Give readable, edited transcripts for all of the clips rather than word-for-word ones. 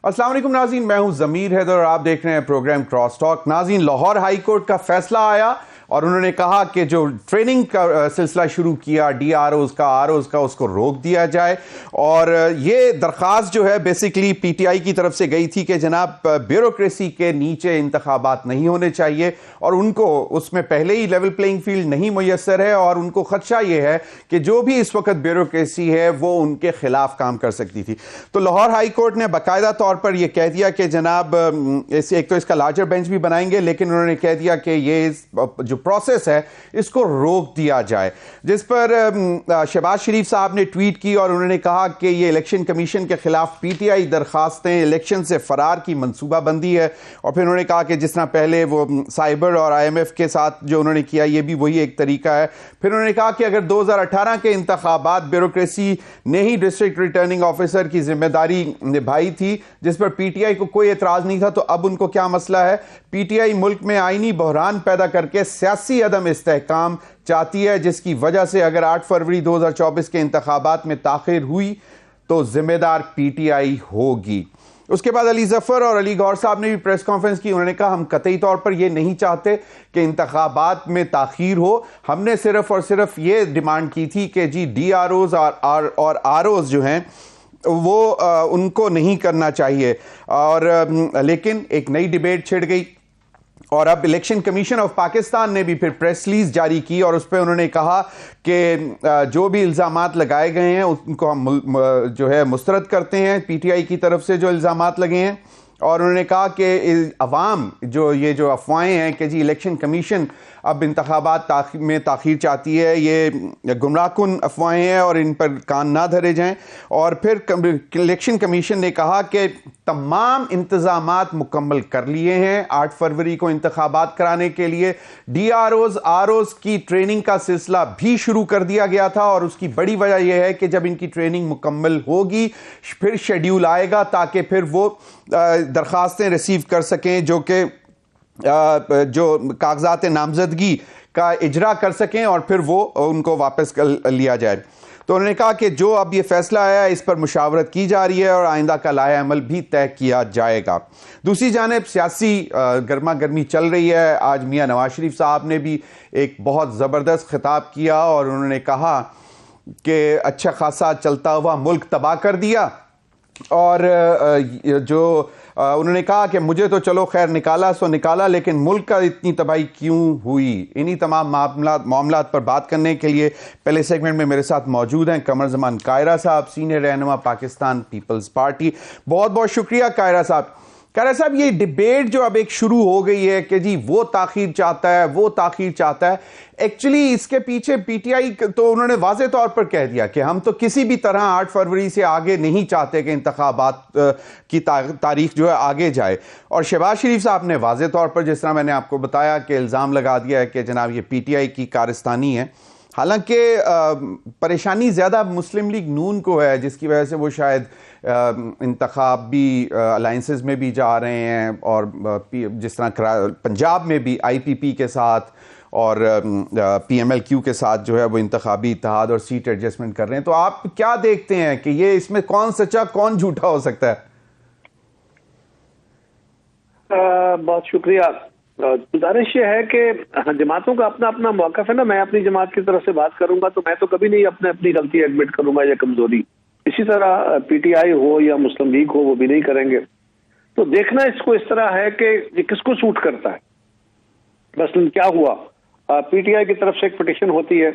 अस्सलाम वालेकुम नाज़रीन, मैं हूं ज़मीर हैदर और आप देख रहे हैं प्रोग्राम क्रॉस टॉक। नाज़रीन, लाहौर हाई कोर्ट का फैसला आया और उन्होंने कहा कि जो ट्रेनिंग का सिलसिला शुरू किया DROs का, ROs का, उसको रोक दिया जाए। और ये दरख्वास्त जो है बेसिकली PTI की तरफ से गई थी कि जनाब ब्यूरोक्रेसी के नीचे इंतखाबात नहीं होने चाहिए और उनको उसमें पहले ही लेवल प्लेइंग फील्ड नहीं मुयस्सर है और उनको खदशा ये है कि जो भी इस वक्त ब्यूरोक्रेसी है वो उनके खिलाफ काम कर सकती थी। तो लाहौर हाई कोर्ट ने बाकायदा तौर पर यह कह दिया कि जनाब एक तो इसका लार्जर बेंच भी बनाएंगे, लेकिन उन्होंने कह दिया कि ये जो प्रोसेस है इसको रोक दिया जाए। जिस पर शहबाज शरीफ साहब ने ट्वीट की और उन्होंने कहा कि ये इलेक्शन कमीशन के खिलाफ PTI दरखास्तें इलेक्शन से फरार की मनसूबाबंदी है। और फिर उन्होंने कहा कि जिस तरह पहले वो साइबर और IMF के साथ जो उन्होंने किया ये भी वही एक तरीका है। फिर उन्होंने कहा कि अगर 2018 के इंतखाबात ब्यूरोक्रेसी ने ही डिस्ट्रिक्ट रिटर्निंग ऑफिसर की जिम्मेदारी निभाई थी जिस पर PTI को कोई एतराज नहीं था, तो अब उनको क्या मसला है? PTI मुल्क में आईनी बहरान पैदा करके सियासी अदम इस्तेहकाम चाहती है, जिसकी वजह से अगर 8 फरवरी 2024 के इंतखाबात में ताखिर हुई तो जिम्मेदार PTI होगी। उसके बाद अली जफर और अली गौर साहब ने भी प्रेस कॉन्फ्रेंस की। उन्होंने कहा हम कतई तौर पर यह नहीं चाहते कि इंतखाबात में ताखीर हो, हमने सिर्फ और सिर्फ ये डिमांड की थी कि जी DROs और ROs जो हैं वो उनको नहीं करना चाहिए। और लेकिन एक नई डिबेट छिड़ गई और अब इलेक्शन कमीशन ऑफ पाकिस्तान ने भी फिर प्रेस रिलीज जारी की और उस पर उन्होंने कहा कि जो भी इल्ज़ामात लगाए गए हैं उनको हम जो है मुस्तरद करते हैं PTI की तरफ से जो इल्ज़ामात लगे हैं। और उन्होंने कहा कि अवाम जो अफवाहें हैं कि जी इलेक्शन कमीशन अब इंतखाबात में ताखीर चाहती है, ये गुमराहकुन अफवाहें हैं और इन पर कान ना धरे जाएं। और फिर इलेक्शन कमीशन ने कहा कि तमाम इंतजामात मुकम्मल कर लिए हैं 8 फरवरी को इंतखाबात कराने के लिए। DROs ROs की ट्रेनिंग का सिलसिला भी शुरू कर दिया गया था और उसकी बड़ी वजह यह है कि जब इनकी ट्रेनिंग मुकम्मल होगी फिर शेड्यूल आएगा ताकि फिर वो दरखास्तें रिसीव कर सकें जो कागजात नामजदगी का इजरा कर सकें और फिर वो उनको वापस कर लिया जाए। तो उन्होंने कहा कि जो अब ये फैसला आया इस पर मुशावरत की जा रही है और आइंदा का लाए अमल भी तय किया जाएगा। दूसरी जानिब सियासी गर्मा गर्मी चल रही है। आज मियां नवाज शरीफ साहब ने भी एक बहुत ज़बरदस्त खिताब किया और उन्होंने कहा कि अच्छा खासा चलता हुआ मुल्क तबाह कर दिया। और उन्होंने कहा कि मुझे तो चलो खैर निकाला सो निकाला, लेकिन मुल्क का इतनी तबाही क्यों हुई? इन्हीं तमाम मामलात पर बात करने के लिए पहले सेगमेंट में मेरे साथ मौजूद हैं कमर जमान कायरा साहब, सीनियर रहनुमा पाकिस्तान पीपल्स पार्टी। बहुत बहुत शुक्रिया कायरा साहब। कायरा साहब, ये डिबेट जो अब एक शुरू हो गई है कि जी वो ताखीर चाहता है, वो ताखीर चाहता है, एक्चुअली इसके पीछे PTI तो उन्होंने वाज़े तौर पर कह दिया कि हम तो किसी भी तरह 8 फरवरी से आगे नहीं चाहते कि इंतखाबात की तारीख जो है आगे जाए। और शहबाज शरीफ साहब ने वाज़े तौर पर, जिस तरह मैंने आपको बताया, कि इल्ज़ाम लगा दिया है कि जनाब ये PTI की कारस्तानी है। हालांकि परेशानी ज़्यादा मुस्लिम लीग नून को है, जिसकी वजह से वो शायद इंतखाबी अलाइंसेस में भी जा रहे हैं और जिस तरह पंजाब में भी IPP के साथ और PMLQ के साथ जो है वो इंतखाबी इत्तेहाद और सीट एडजस्टमेंट कर रहे हैं। तो आप क्या देखते हैं कि ये इसमें कौन सच्चा कौन झूठा हो सकता है? बहुत शुक्रिया। गुजारिश ये है कि जमातों का अपना अपना मौक़िफ़ है ना। मैं अपनी जमात की तरफ से बात करूंगा तो मैं तो कभी नहीं अपनी गलती एडमिट करूंगा या कमजोरी। इसी तरह PTI हो या मुस्लिम लीग हो वो भी नहीं करेंगे। तो देखना इसको इस तरह है कि ये किसको सूट करता है। मसलन क्या हुआ, PTI की तरफ से एक पिटीशन होती है,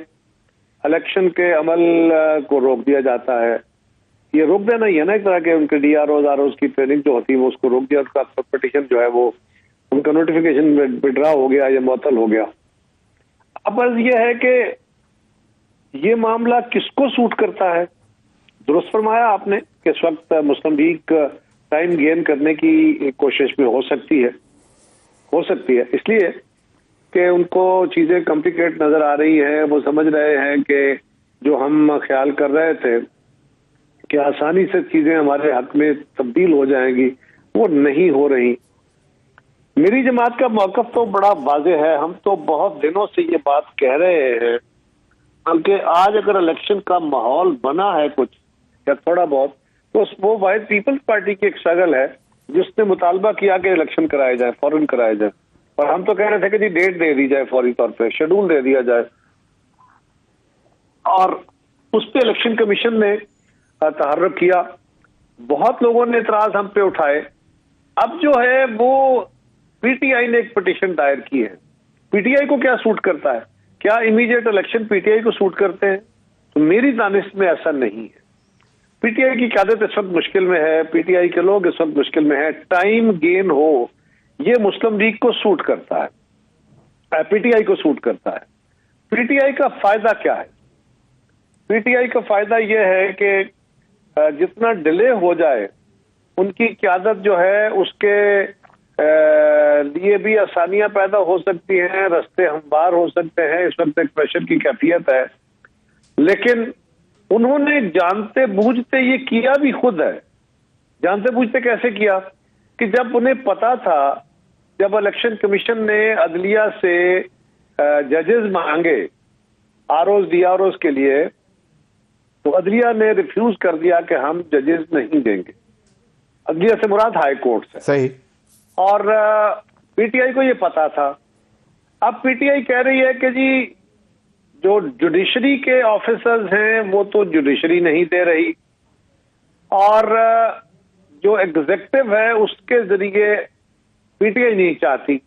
इलेक्शन के अमल को रोक दिया जाता है। ये रोक देना ही है ना एक तरह के, उनके DROs ROs की ट्रेनिंग जो होती है वो उसको रोक दिया। उसका पिटीशन जो है वो उनका नोटिफिकेशन विड्रा हो गया या मुअत्तल हो गया। अब अर्ज यह है कि ये मामला किसको सूट करता है। दुरुस्त फरमाया आपने कि इस वक्त मुस्लिम लीग टाइम गेन करने की कोशिश में हो सकती है इसलिए कि उनको चीजें कॉम्प्लिकेट नजर आ रही है। वो समझ रहे हैं कि जो हम ख्याल कर रहे थे कि आसानी से चीजें हमारे हक में तब्दील हो जाएंगी, वो नहीं हो रही। मेरी जमात का मौक़िफ़ तो बड़ा वाज़ेह है। हम तो बहुत दिनों से ये बात कह रहे हैं, बल्कि आज अगर इलेक्शन का माहौल बना है कुछ या थोड़ा बहुत, तो वो वाहिद पीपल्स पार्टी की एक स्ट्रगल है जिसने मुतालबा किया कि इलेक्शन कराया जाए, फौरन कराया जाए। और हम तो कह रहे थे कि जी डेट दे दी जाए, फौरी तौर पे शेड्यूल दे दिया जाए, और उस पे इलेक्शन कमीशन ने तहर्रुक किया। बहुत लोगों ने इतराज हम पे उठाए। अब जो है वो पीटीआई ने एक पिटीशन दायर की है। पीटीआई को क्या सूट करता है? क्या इमीडिएट इलेक्शन पीटीआई को सूट करते हैं? तो मेरी दानिश में ऐसा नहीं है। पीटीआई की क़यादत इस वक्त मुश्किल में है, पीटीआई के लोग इस वक्त मुश्किल में है। टाइम गेन हो, ये मुस्लिम लीग को सूट करता है, पीटीआई को सूट करता है। पीटीआई का फायदा क्या है? पीटीआई का फायदा यह है कि जितना डिले हो जाए उनकी क़यादत जो है उसके लिए भी आसानियां पैदा हो सकती हैं, रास्ते हमवार हो सकते हैं। इस वक्त एक प्रेशर की कैफियत है, लेकिन उन्होंने जानते बूझते ये किया भी खुद है। जानते बूझते कैसे किया? कि जब उन्हें पता था, जब इलेक्शन कमीशन ने अदलिया से जजेस मांगे आरओज डीआरओज के लिए, तो अदलिया ने रिफ्यूज कर दिया कि हम जजेस नहीं देंगे। अदलिया से मुराद हाई कोर्ट से। सही। और पीटीआई को ये पता था। अब पीटीआई कह रही है कि जी जो जुडिशरी के ऑफिसर्स हैं वो तो जुडिशरी नहीं दे रही, और जो एग्जीक्यूटिव है उसके जरिए पीटीआई नहीं चाहती,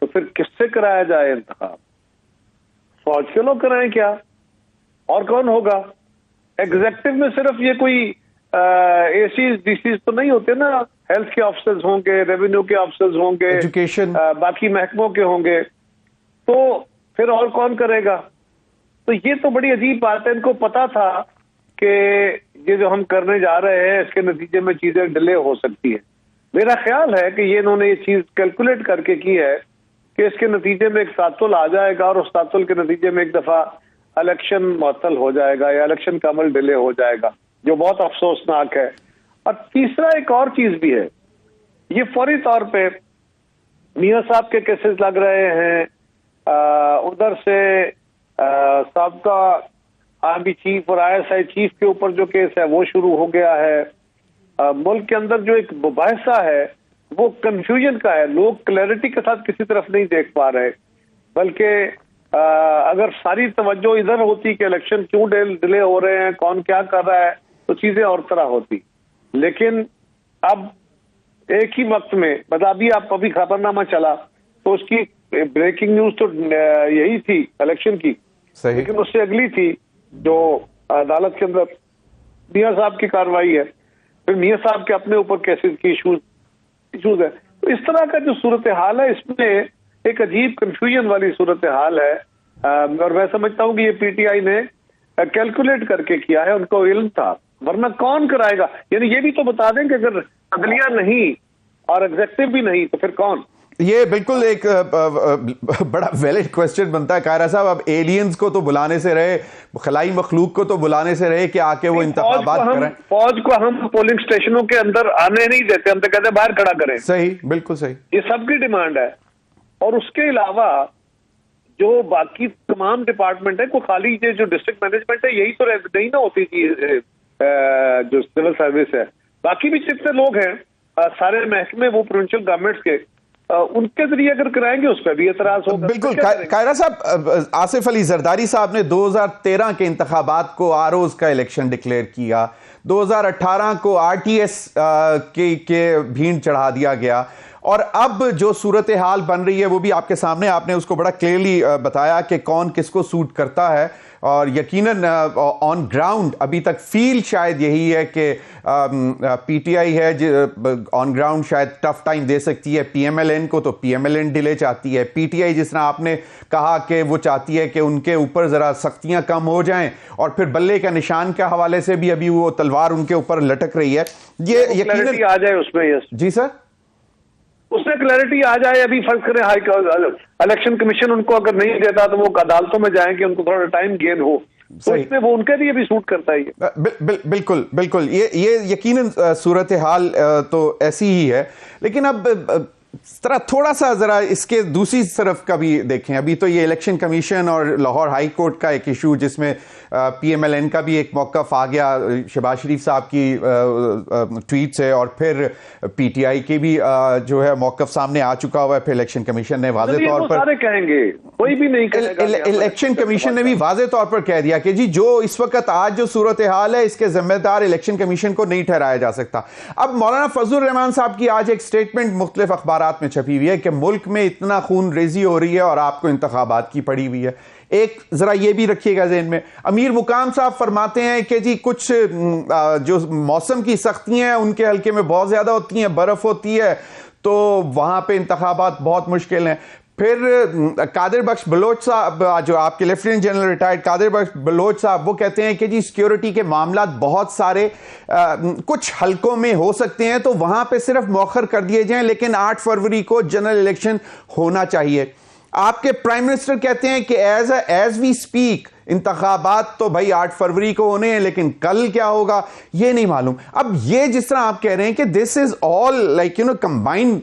तो फिर किससे कराया जाए इंतखाब? फौज के लोग कराएं क्या? और कौन होगा? एग्जीक्यूटिव में सिर्फ ये कोई एसीज डीसीज तो नहीं होते ना, हेल्थ के ऑफिसर्स होंगे, रेवेन्यू के ऑफिसर्स होंगे, एजुकेशन, बाकी महकमों के होंगे, तो फिर और कौन करेगा? तो ये तो बड़ी अजीब बात है। इनको पता था कि ये जो हम करने जा रहे हैं इसके नतीजे में चीजें डिले हो सकती है। मेरा ख्याल है कि ये इन्होंने ये चीज कैलकुलेट करके की है कि इसके नतीजे में एक तातुल आ जाएगा, और उस तातुल के नतीजे में एक दफा इलेक्शन मुअत्तल हो जाएगा या इलेक्शन का अमल डिले हो जाएगा, जो बहुत अफसोसनाक है। और तीसरा एक और चीज भी है, ये फौरी तौर पे मियां साहब के केसेस लग रहे हैं, उधर से साबका आर्मी चीफ और आईएसआई चीफ के ऊपर जो केस है वो शुरू हो गया है। मुल्क के अंदर जो एक मुबाहिसा है वो कंफ्यूजन का है। लोग क्लैरिटी के साथ किसी तरफ नहीं देख पा रहे, बल्कि अगर सारी तवज्जो इधर होती कि इलेक्शन क्यों डिले हो रहे हैं, कौन क्या कर रहा है, तो चीजें और तरह होती। लेकिन अब एक ही वक्त में, मतलब अभी आप अभी खबरनामा चला तो उसकी ब्रेकिंग न्यूज तो यही थी इलेक्शन की, लेकिन उससे अगली थी जो अदालत के अंदर मियां साहब की कार्रवाई है, फिर मियां साहब के अपने ऊपर केसेस की इशूज है। तो इस तरह का जो सूरत हाल है, इसमें एक अजीब कंफ्यूजन वाली सूरत हाल है। और मैं समझता हूँ कि ये पीटीआई ने कैलकुलेट करके किया है, उनको इल्म था, वरना कौन कराएगा? यानी ये भी तो बता दें कि अगर अदलिया नहीं और एग्जेक्टिव भी नहीं तो फिर कौन? ये बिल्कुल एक बड़ा वैलिड क्वेश्चन बनता है कायरा साहब। अब एलियंस को तो बुलाने से रहे, खलाई मखलूक को तो बुलाने से रहे कि आके वो इंतखाबात करें। फौज को हम पोलिंग स्टेशनों के अंदर आने नहीं देते, हम तो कहते हैं बाहर खड़ा करें। सही, बिल्कुल सही। ये सबकी डिमांड है। और उसके अलावा जो बाकी तमाम डिपार्टमेंट है, को खाली ये जो डिस्ट्रिक्ट मैनेजमेंट है यही तो नहीं ना होती थी, जो सिविल सर्विस है, बाकी भी जितने लोग हैं सारे महकमे वो प्रोविंशियल गवर्नमेंट्स के, उनके जरिए अगर कराएंगे उस पर भी एतराज होगा। बिल्कुल। कायरा साहब, आसिफ अली जरदारी साहब ने 2013 के इंतखाबात को आरओज का इलेक्शन डिक्लेयर किया, 2018 को आरटीएस के भीड़ चढ़ा दिया गया, और अब जो सूरत हाल बन रही है वो भी आपके सामने, आपने उसको बड़ा क्लियरली बताया कि कौन किसको सूट करता है। और यकीनन ऑन ग्राउंड अभी तक फील शायद यही है कि पीटीआई है ऑन ग्राउंड शायद टफ टाइम दे सकती है पीएमएलएन को, तो पीएमएलएन डिले चाहती है। पीटीआई जिस तरह आपने कहा कि वो चाहती है कि उनके ऊपर जरा सख्तियां कम हो जाएं, और फिर बल्ले का निशान के हवाले से भी अभी वो तलवार उनके ऊपर लटक रही है। ये यकीनन आ जाए उसमें। यस जी सर, उसमें क्लैरिटी आ जाए। अभी फर्ज करें हाई इलेक्शन कमीशन उनको अगर नहीं देता तो वो अदालतों में जाएंगे, उनको थोड़ा टाइम गेन हो, तो इसमें वो उनके लिए भी सूट करता है। बिल्कुल बिल्कुल, ये यकीनन सूरत हाल तो ऐसी ही है। लेकिन अब तरह थोड़ा सा जरा इसके दूसरी तरफ का भी देखें। अभी तो ये इलेक्शन कमीशन और लाहौर हाई कोर्ट का एक इशू जिसमें PMLN का भी एक मौक़िफ़ आ गया शहबाज शरीफ साहब की ट्वीट से, और फिर PTI के भी जो है मौक़िफ़ सामने आ चुका हुआ है। फिर इलेक्शन कमीशन ने वाज़े तौर पर, सारे कहेंगे, कोई भी नहीं कहेगा। इलेक्शन कमीशन ने भी वाज़े तौर पर कह दिया कि जी जो इस वक्त आज जो सूरत हाल है इसके जिम्मेदार इलेक्शन कमीशन को नहीं ठहराया जा सकता। अब मौलाना फजलुर रहमान साहब की आज एक स्टेटमेंट मुख्तलिफ अखबारात में छपी हुई है कि मुल्क में इतना खून रेजी हो रही है और आपको इंतखाबात की पड़ी हुई है। एक जरा ये भी रखिएगा ज़हन में। अमीर मुकाम साहब फरमाते हैं कि जी कुछ जो मौसम की सख्तियां हैं उनके हल्के में बहुत ज्यादा होती हैं, बर्फ होती है, तो वहां पे इंतखाबात बहुत मुश्किल हैं। फिर कादिर बख्श बलोच साहब, जो आपके लेफ्टिनेंट जनरल रिटायर्ड कादिर बख्श बलोच साहब, वो कहते हैं कि जी सिक्योरिटी के मामला बहुत सारे कुछ हलकों में हो सकते हैं, तो वहां पे सिर्फ मौखर कर दिए जाएं, लेकिन 8 फरवरी को जनरल इलेक्शन होना चाहिए। आपके प्राइम मिनिस्टर कहते हैं कि एज वी स्पीक इंतखाबात तो भाई 8 फरवरी को होने हैं, लेकिन कल क्या होगा ये नहीं मालूम। अब ये जिस तरह आप कह रहे हैं कि this is all like combined,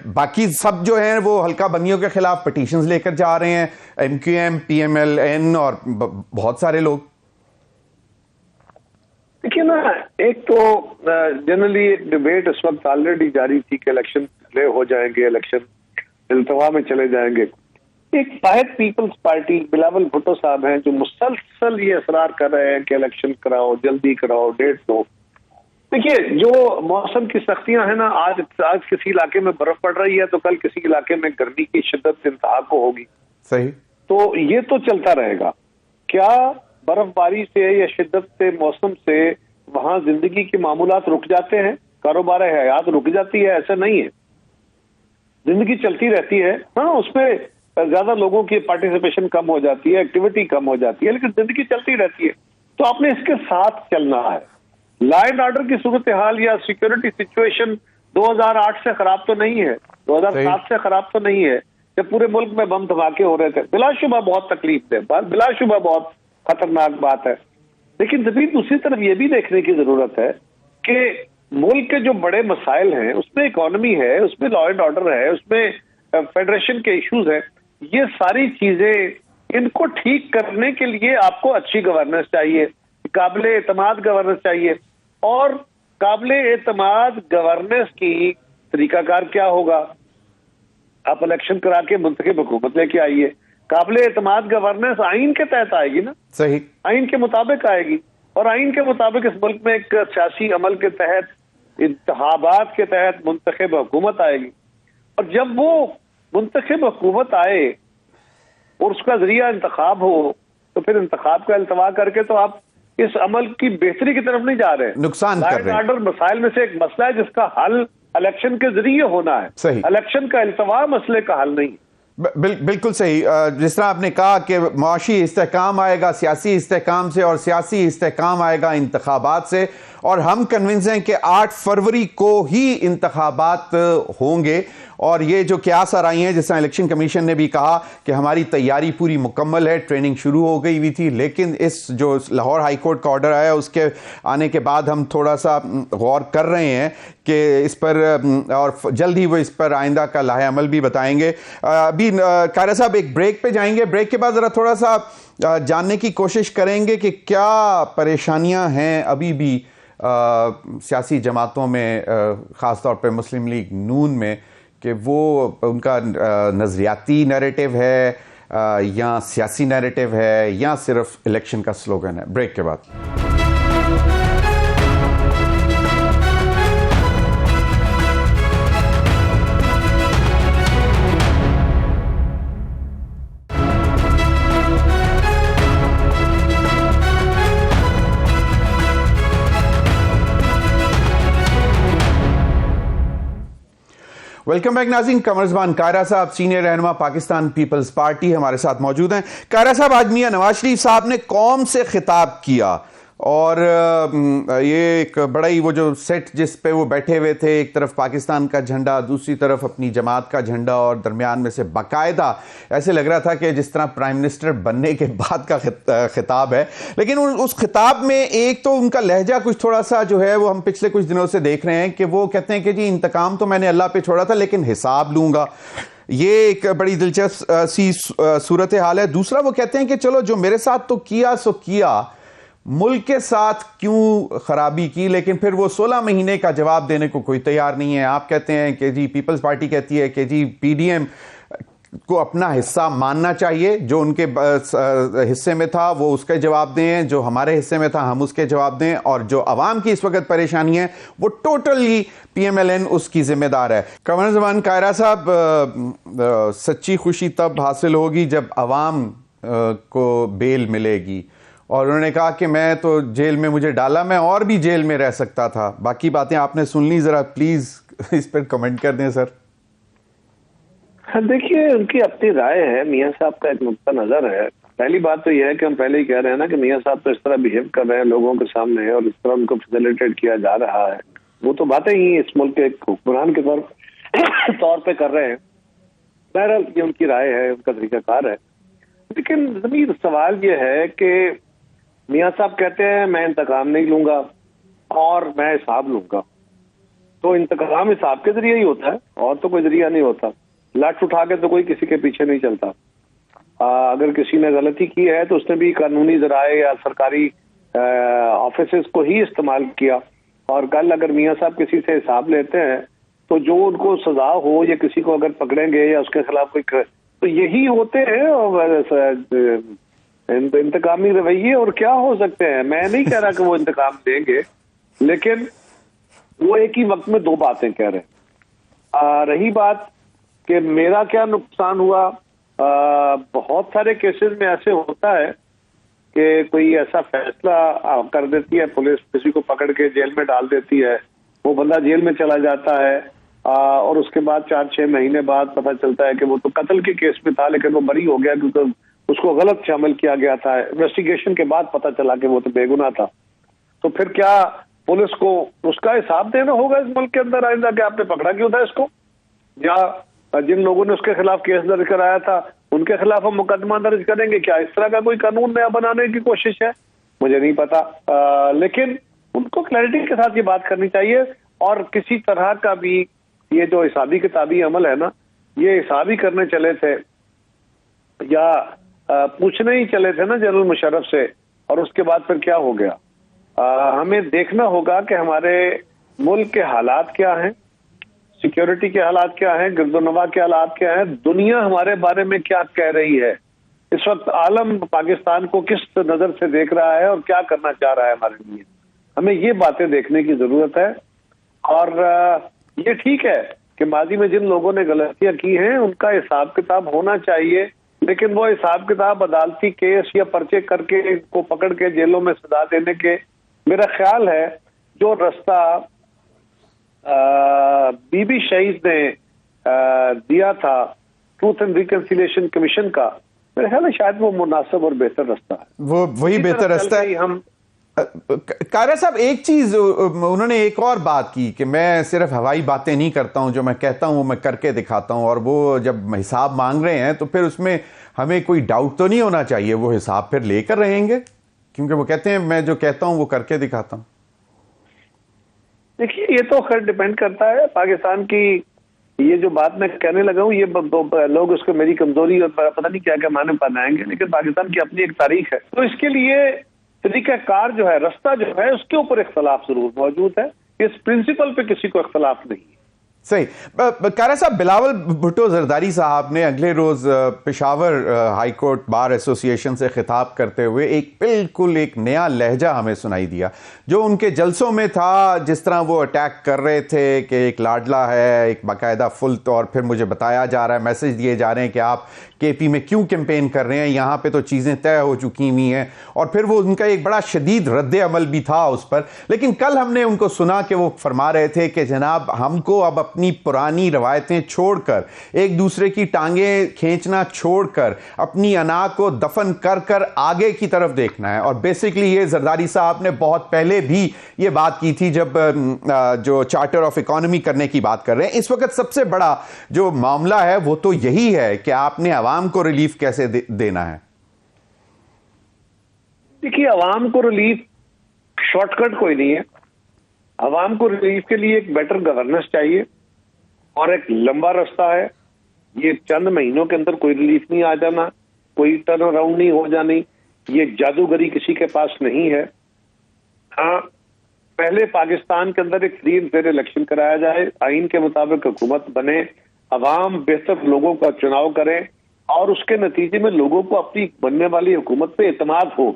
बाकी सब जो है वो हल्का बंदियों के खिलाफ पिटीशंस लेकर जा रहे हैं, MQM, PMLN और बहुत सारे लोग। देखिए ना, एक तो जनरली एक डिबेट इस वक्त ऑलरेडी जारी थी कि इलेक्शन हो जाएंगे, इलेक्शन इल्तवा में चले जाएंगे। एक वाहिद पीपल्स पार्टी बिलावल भुट्टो साहब हैं जो मुसलसल ये असरार कर रहे हैं कि इलेक्शन कराओ, जल्दी कराओ, डेट दो। देखिए, जो मौसम की सख्तियां हैं ना, आज किसी इलाके में बर्फ पड़ रही है तो कल किसी इलाके में गर्मी की शिद्दत इंतहा को होगी। सही। तो ये तो चलता रहेगा। क्या बर्फबारी से या शिद्दत से, मौसम से वहां जिंदगी के मामूलात रुक जाते हैं, कारोबार हयात रुक जाती है? ऐसा नहीं है, जिंदगी चलती रहती है। हाँ, उसमें ज्यादा लोगों की पार्टिसिपेशन कम हो जाती है, एक्टिविटी कम हो जाती है, लेकिन जिंदगी चलती रहती है। तो आपने इसके साथ चलना है। लॉ एंड ऑर्डर की सूरत हाल या सिक्योरिटी सिचुएशन 2008 से खराब तो नहीं है, 2007 से खराब तो नहीं है, जब पूरे मुल्क में बम धमाके हो रहे थे। बिलाशुबा बहुत तकलीफ थे, बिलाशुबा बहुत खतरनाक बात है। लेकिन जब दूसरी तरफ ये भी देखने की जरूरत है कि मुल्क के जो बड़े मसाइल हैं उसमें इकोनॉमी है, उसमें लॉ एंड ऑर्डर है, उसमें फेडरेशन के इश्यूज हैं। ये सारी चीजें, इनको ठीक करने के लिए आपको अच्छी गवर्नेंस चाहिए, काबिल एतमाद गवर्नेंस चाहिए। और काबिल एतमाद गवर्नेंस की तरीकाकार क्या होगा? आप इलेक्शन करा के मुंतखब हुकूमत लेके आइए। काबिल एतमाद गवर्नेंस आइन के तहत आएगी ना, सही, आइन के मुताबिक आएगी। और आइन के मुताबिक इस मुल्क में एक सियासी अमल के तहत, इंतखाबात के तहत मुंतखब हुकूमत आएगी। और जब वो मुंतखब हुकूमत आए और उसका जरिया इंतखाब हो, तो फिर इंतखाब का इल्तवा करके तो आप इस अमल की बेहतरी की तरफ नहीं जा रहे, नुकसान कर रहे हैं। ऑर्डर मसाइल में से एक मसला है जिसका हल इलेक्शन के जरिए होना है। सही। इलेक्शन का इल्तवा मसले का हल नहीं। बिल्कुल सही। जिस तरह आपने कहा कि मुआशी इस्तेहकाम आएगा सियासी इस्तेहकाम से, और सियासी इस्तेहकाम आएगा इंतखाबात से, और हम कन्विंस हैं कि 8 फरवरी को ही इंतखाबात होंगे। और ये जो क्यास आ रही हैं, जिस तरह इलेक्शन कमीशन ने भी कहा कि हमारी तैयारी पूरी मुकम्मल है, ट्रेनिंग शुरू हो गई हुई थी, लेकिन इस जो लाहौर हाई कोर्ट का ऑर्डर आया उसके आने के बाद हम थोड़ा सा गौर कर रहे हैं कि इस पर, और जल्द ही वो इस पर आइंदा का लाहे अमल भी बताएंगे। अभी कारा साहब एक ब्रेक पे जाएंगे, ब्रेक के बाद ज़रा थोड़ा सा जानने की कोशिश करेंगे कि क्या परेशानियां हैं अभी भी सियासी जमातों में, ख़ास तौर पे मुस्लिम लीग नून में, कि वो उनका नज़रियाती नैरेटिव है या सियासी नैरेटिव है या सिर्फ इलेक्शन का स्लोगन है। ब्रेक के बाद। वेलकम बैक नाज़रीन। कमर ज़बान कायरा साहब, सीनियर रहनुमा पाकिस्तान पीपल्स पार्टी, हमारे साथ मौजूद हैं। कायरा साहब, आज मियां नवाज शरीफ साहब ने कौम से खिताब किया और ये एक बड़ा ही वो जो सेट जिस पे वो बैठे हुए थे, एक तरफ पाकिस्तान का झंडा, दूसरी तरफ अपनी जमात का झंडा, और दरमियान में से बाकायदा ऐसे लग रहा था कि जिस तरह प्राइम मिनिस्टर बनने के बाद का खिताब है। लेकिन उस खिताब में एक तो उनका लहजा कुछ थोड़ा सा जो है वो हम पिछले कुछ दिनों से देख रहे हैं कि वो कहते हैं कि जी इंतकाम तो मैंने अल्लाह पे छोड़ा था लेकिन हिसाब लूंगा। ये एक बड़ी दिलचस्प सी सूरत हाल है। दूसरा वो कहते हैं कि चलो जो मेरे साथ तो किया सो किया, मुल्क के साथ क्यों खराबी की, लेकिन फिर वो 16 महीने का जवाब देने को कोई तैयार नहीं है। आप कहते हैं कि जी पीपल्स पार्टी कहती है कि जी पीडीएम को अपना हिस्सा मानना चाहिए, जो उनके हिस्से में था वो उसके जवाब दें, जो हमारे हिस्से में था हम उसके जवाब दें, और जो अवाम की इस वक्त परेशानी है वो टोटली पीएमएलएन उसकी जिम्मेदार है। कमर ज़मान कायरा साहब, सच्ची खुशी तब हासिल होगी जब अवाम को बेल मिलेगी, और उन्होंने कहा कि मैं तो जेल में मुझे डाला, मैं और भी जेल में रह सकता था। बाकी बातें आपने सुन ली, जरा प्लीज इस पर कमेंट कर दें सर। देखिए, उनकी अपनी राय है, मियां साहब का एक नुक्ता नजर है। पहली बात तो यह है कि हम पहले ही कह रहे हैं ना कि मियां साहब तो इस तरह बिहेव कर रहे हैं लोगों के सामने और इस तरह उनको फैसिलिटेट किया जा रहा है, वो तो बातें ही इस मुल्क के हुक्मरान के तौर पे कर रहे हैं। बहरहाल ये उनकी राय है, उनका तरीकाकार है। लेकिन जमीन सवाल ये है कि मियां साहब कहते हैं मैं इंतकाम नहीं लूंगा और मैं हिसाब लूंगा, तो इंतकाम हिसाब के जरिए ही होता है और तो कोई जरिया नहीं होता। लाठ उठा के तो कोई किसी के पीछे नहीं चलता। अगर किसी ने गलती की है तो उसने भी कानूनी जराए या सरकारी ऑफिसेस को ही इस्तेमाल किया, और कल अगर मियां साहब किसी से हिसाब लेते हैं तो जो उनको सजा हो या किसी को अगर पकड़ेंगे या उसके खिलाफ कोई, तो यही होते हैं और इंतकामी रवैये और क्या हो सकते हैं। मैं नहीं कह रहा कि वो इंतकाम देंगे, लेकिन वो एक ही वक्त में दो बातें कह रहे हैं। रही बात कि मेरा क्या नुकसान हुआ, बहुत सारे केसेस में ऐसे होता है कि कोई ऐसा फैसला कर देती है पुलिस, किसी को पकड़ के जेल में डाल देती है, वो बंदा जेल में चला जाता है और उसके बाद 4-6 महीने बाद पता चलता है कि वो तो कत्ल के केस में था लेकिन वो बरी हो गया क्योंकि उसको गलत शामिल किया गया था। इन्वेस्टिगेशन के बाद पता चला कि वो तो बेगुनाह था। तो फिर क्या पुलिस को उसका हिसाब देना होगा इस मुल्क के अंदर आइंदा कि आपने पकड़ा क्यों था इसको, या जिन लोगों ने उसके खिलाफ केस दर्ज कराया था उनके खिलाफ हम मुकदमा दर्ज करेंगे? क्या इस तरह का कोई कानून नया बनाने की कोशिश है? मुझे नहीं पता, लेकिन उनको क्लैरिटी के साथ ये बात करनी चाहिए। और किसी तरह का भी ये जो हिसाबी किताबी अमल है ना, ये हिसाबी करने चले थे या पूछने ही चले थे ना जनरल मुशर्रफ से, और उसके बाद फिर क्या हो गया? हमें देखना होगा कि हमारे मुल्क के हालात क्या हैं, सिक्योरिटी के हालात क्या हैं, गिरदोनवा के हालात क्या हैं, दुनिया हमारे बारे में क्या कह रही है, इस वक्त आलम पाकिस्तान को किस नजर से देख रहा है और क्या करना चाह रहा है हमारे लिए। हमें ये बातें देखने की जरूरत है। और ये ठीक है कि माजी में जिन लोगों ने गलतियां की हैं उनका हिसाब किताब होना चाहिए, लेकिन वो हिसाब किताब अदालती केस या पर्चे करके को पकड़ के जेलों में सजा देने के, मेरा ख्याल है जो रास्ता बीबी शहीद ने दिया था ट्रूथ एंड रिकंसिलिएशन कमीशन का, मेरे ख्याल है शायद वो मुनासिब और बेहतर रास्ता है। वो वही बेहतर रास्ता है। हम कायरा साहब, एक चीज उन्होंने एक और बात की कि मैं सिर्फ हवाई बातें नहीं करता हूं, जो मैं कहता हूं वो मैं करके दिखाता हूं, और वो जब हिसाब मांग रहे हैं तो फिर उसमें हमें कोई डाउट तो नहीं होना चाहिए, वो हिसाब फिर लेकर रहेंगे, क्योंकि वो कहते हैं मैं जो कहता हूं वो करके दिखाता हूं। देखिए, ये तो खैर डिपेंड करता है पाकिस्तान की, ये जो बात मैं कहने लगा हूँ ये लोग उसको मेरी कमजोरी और पता नहीं क्या क्या माने बनाएंगे, लेकिन पाकिस्तान की अपनी एक तारीख है, तो इसके लिए तरीकाकार जो है, रास्ता जो है, उसके ऊपर इख्तलाफ जरूर मौजूद है। इस प्रिंसिपल पे किसी को इख्तलाफ नहीं है। सही। कायरा साहब, बिलावल भुट्टो जरदारी साहब ने अगले रोज Peshawar high court bar association से खिताब करते हुए बिल्कुल एक नया लहजा हमें सुनाई दिया, जो उनके जलसों में था। जिस तरह वो अटैक कर रहे थे कि एक लाडला है, एक बाकायदा फुल, तो और फिर मुझे बताया जा रहा है, मैसेज दिए जा रहे हैं कि आप केपी में क्यों कैंपेन कर रहे हैं, यहाँ पे तो चीज़ें तय हो चुकी हुई हैं, और फिर वो उनका एक बड़ा शदीद रद्द अमल भी था उस पर। लेकिन कल हमने उनको सुना कि वो फरमा रहे थे कि जनाब हमको अब अपनी पुरानी रवायतें छोड़कर, एक दूसरे की टांगें खींचना छोड़कर, अपनी अना को दफन कर कर आगे की तरफ देखना है। और बेसिकली ये जरदारी साहब ने बहुत पहले भी ये बात की थी जब जो चार्टर ऑफ इकोनॉमी करने की बात कर रहे हैं। इस वक्त सबसे बड़ा जो मामला है वो तो यही है कि आपने आवाम को रिलीफ कैसे देना है। देखिए, आवाम को रिलीफ शॉर्टकट कोई नहीं है। आवाम को रिलीफ के लिए एक बेटर गवर्नेंस चाहिए और एक लंबा रास्ता है। ये चंद महीनों के अंदर कोई रिलीफ नहीं आ जाना, कोई टर्न अराउंड नहीं हो जानी, ये जादूगरी किसी के पास नहीं है। हाँ, पहले पाकिस्तान के अंदर एक फ्री एंड फेयर इलेक्शन कराया जाए, आइन के मुताबिक हुकूमत बने, अवाम बेहतर लोगों का चुनाव करें और उसके नतीजे में लोगों को अपनी बनने वाली हुकूमत पे एतमाद हो।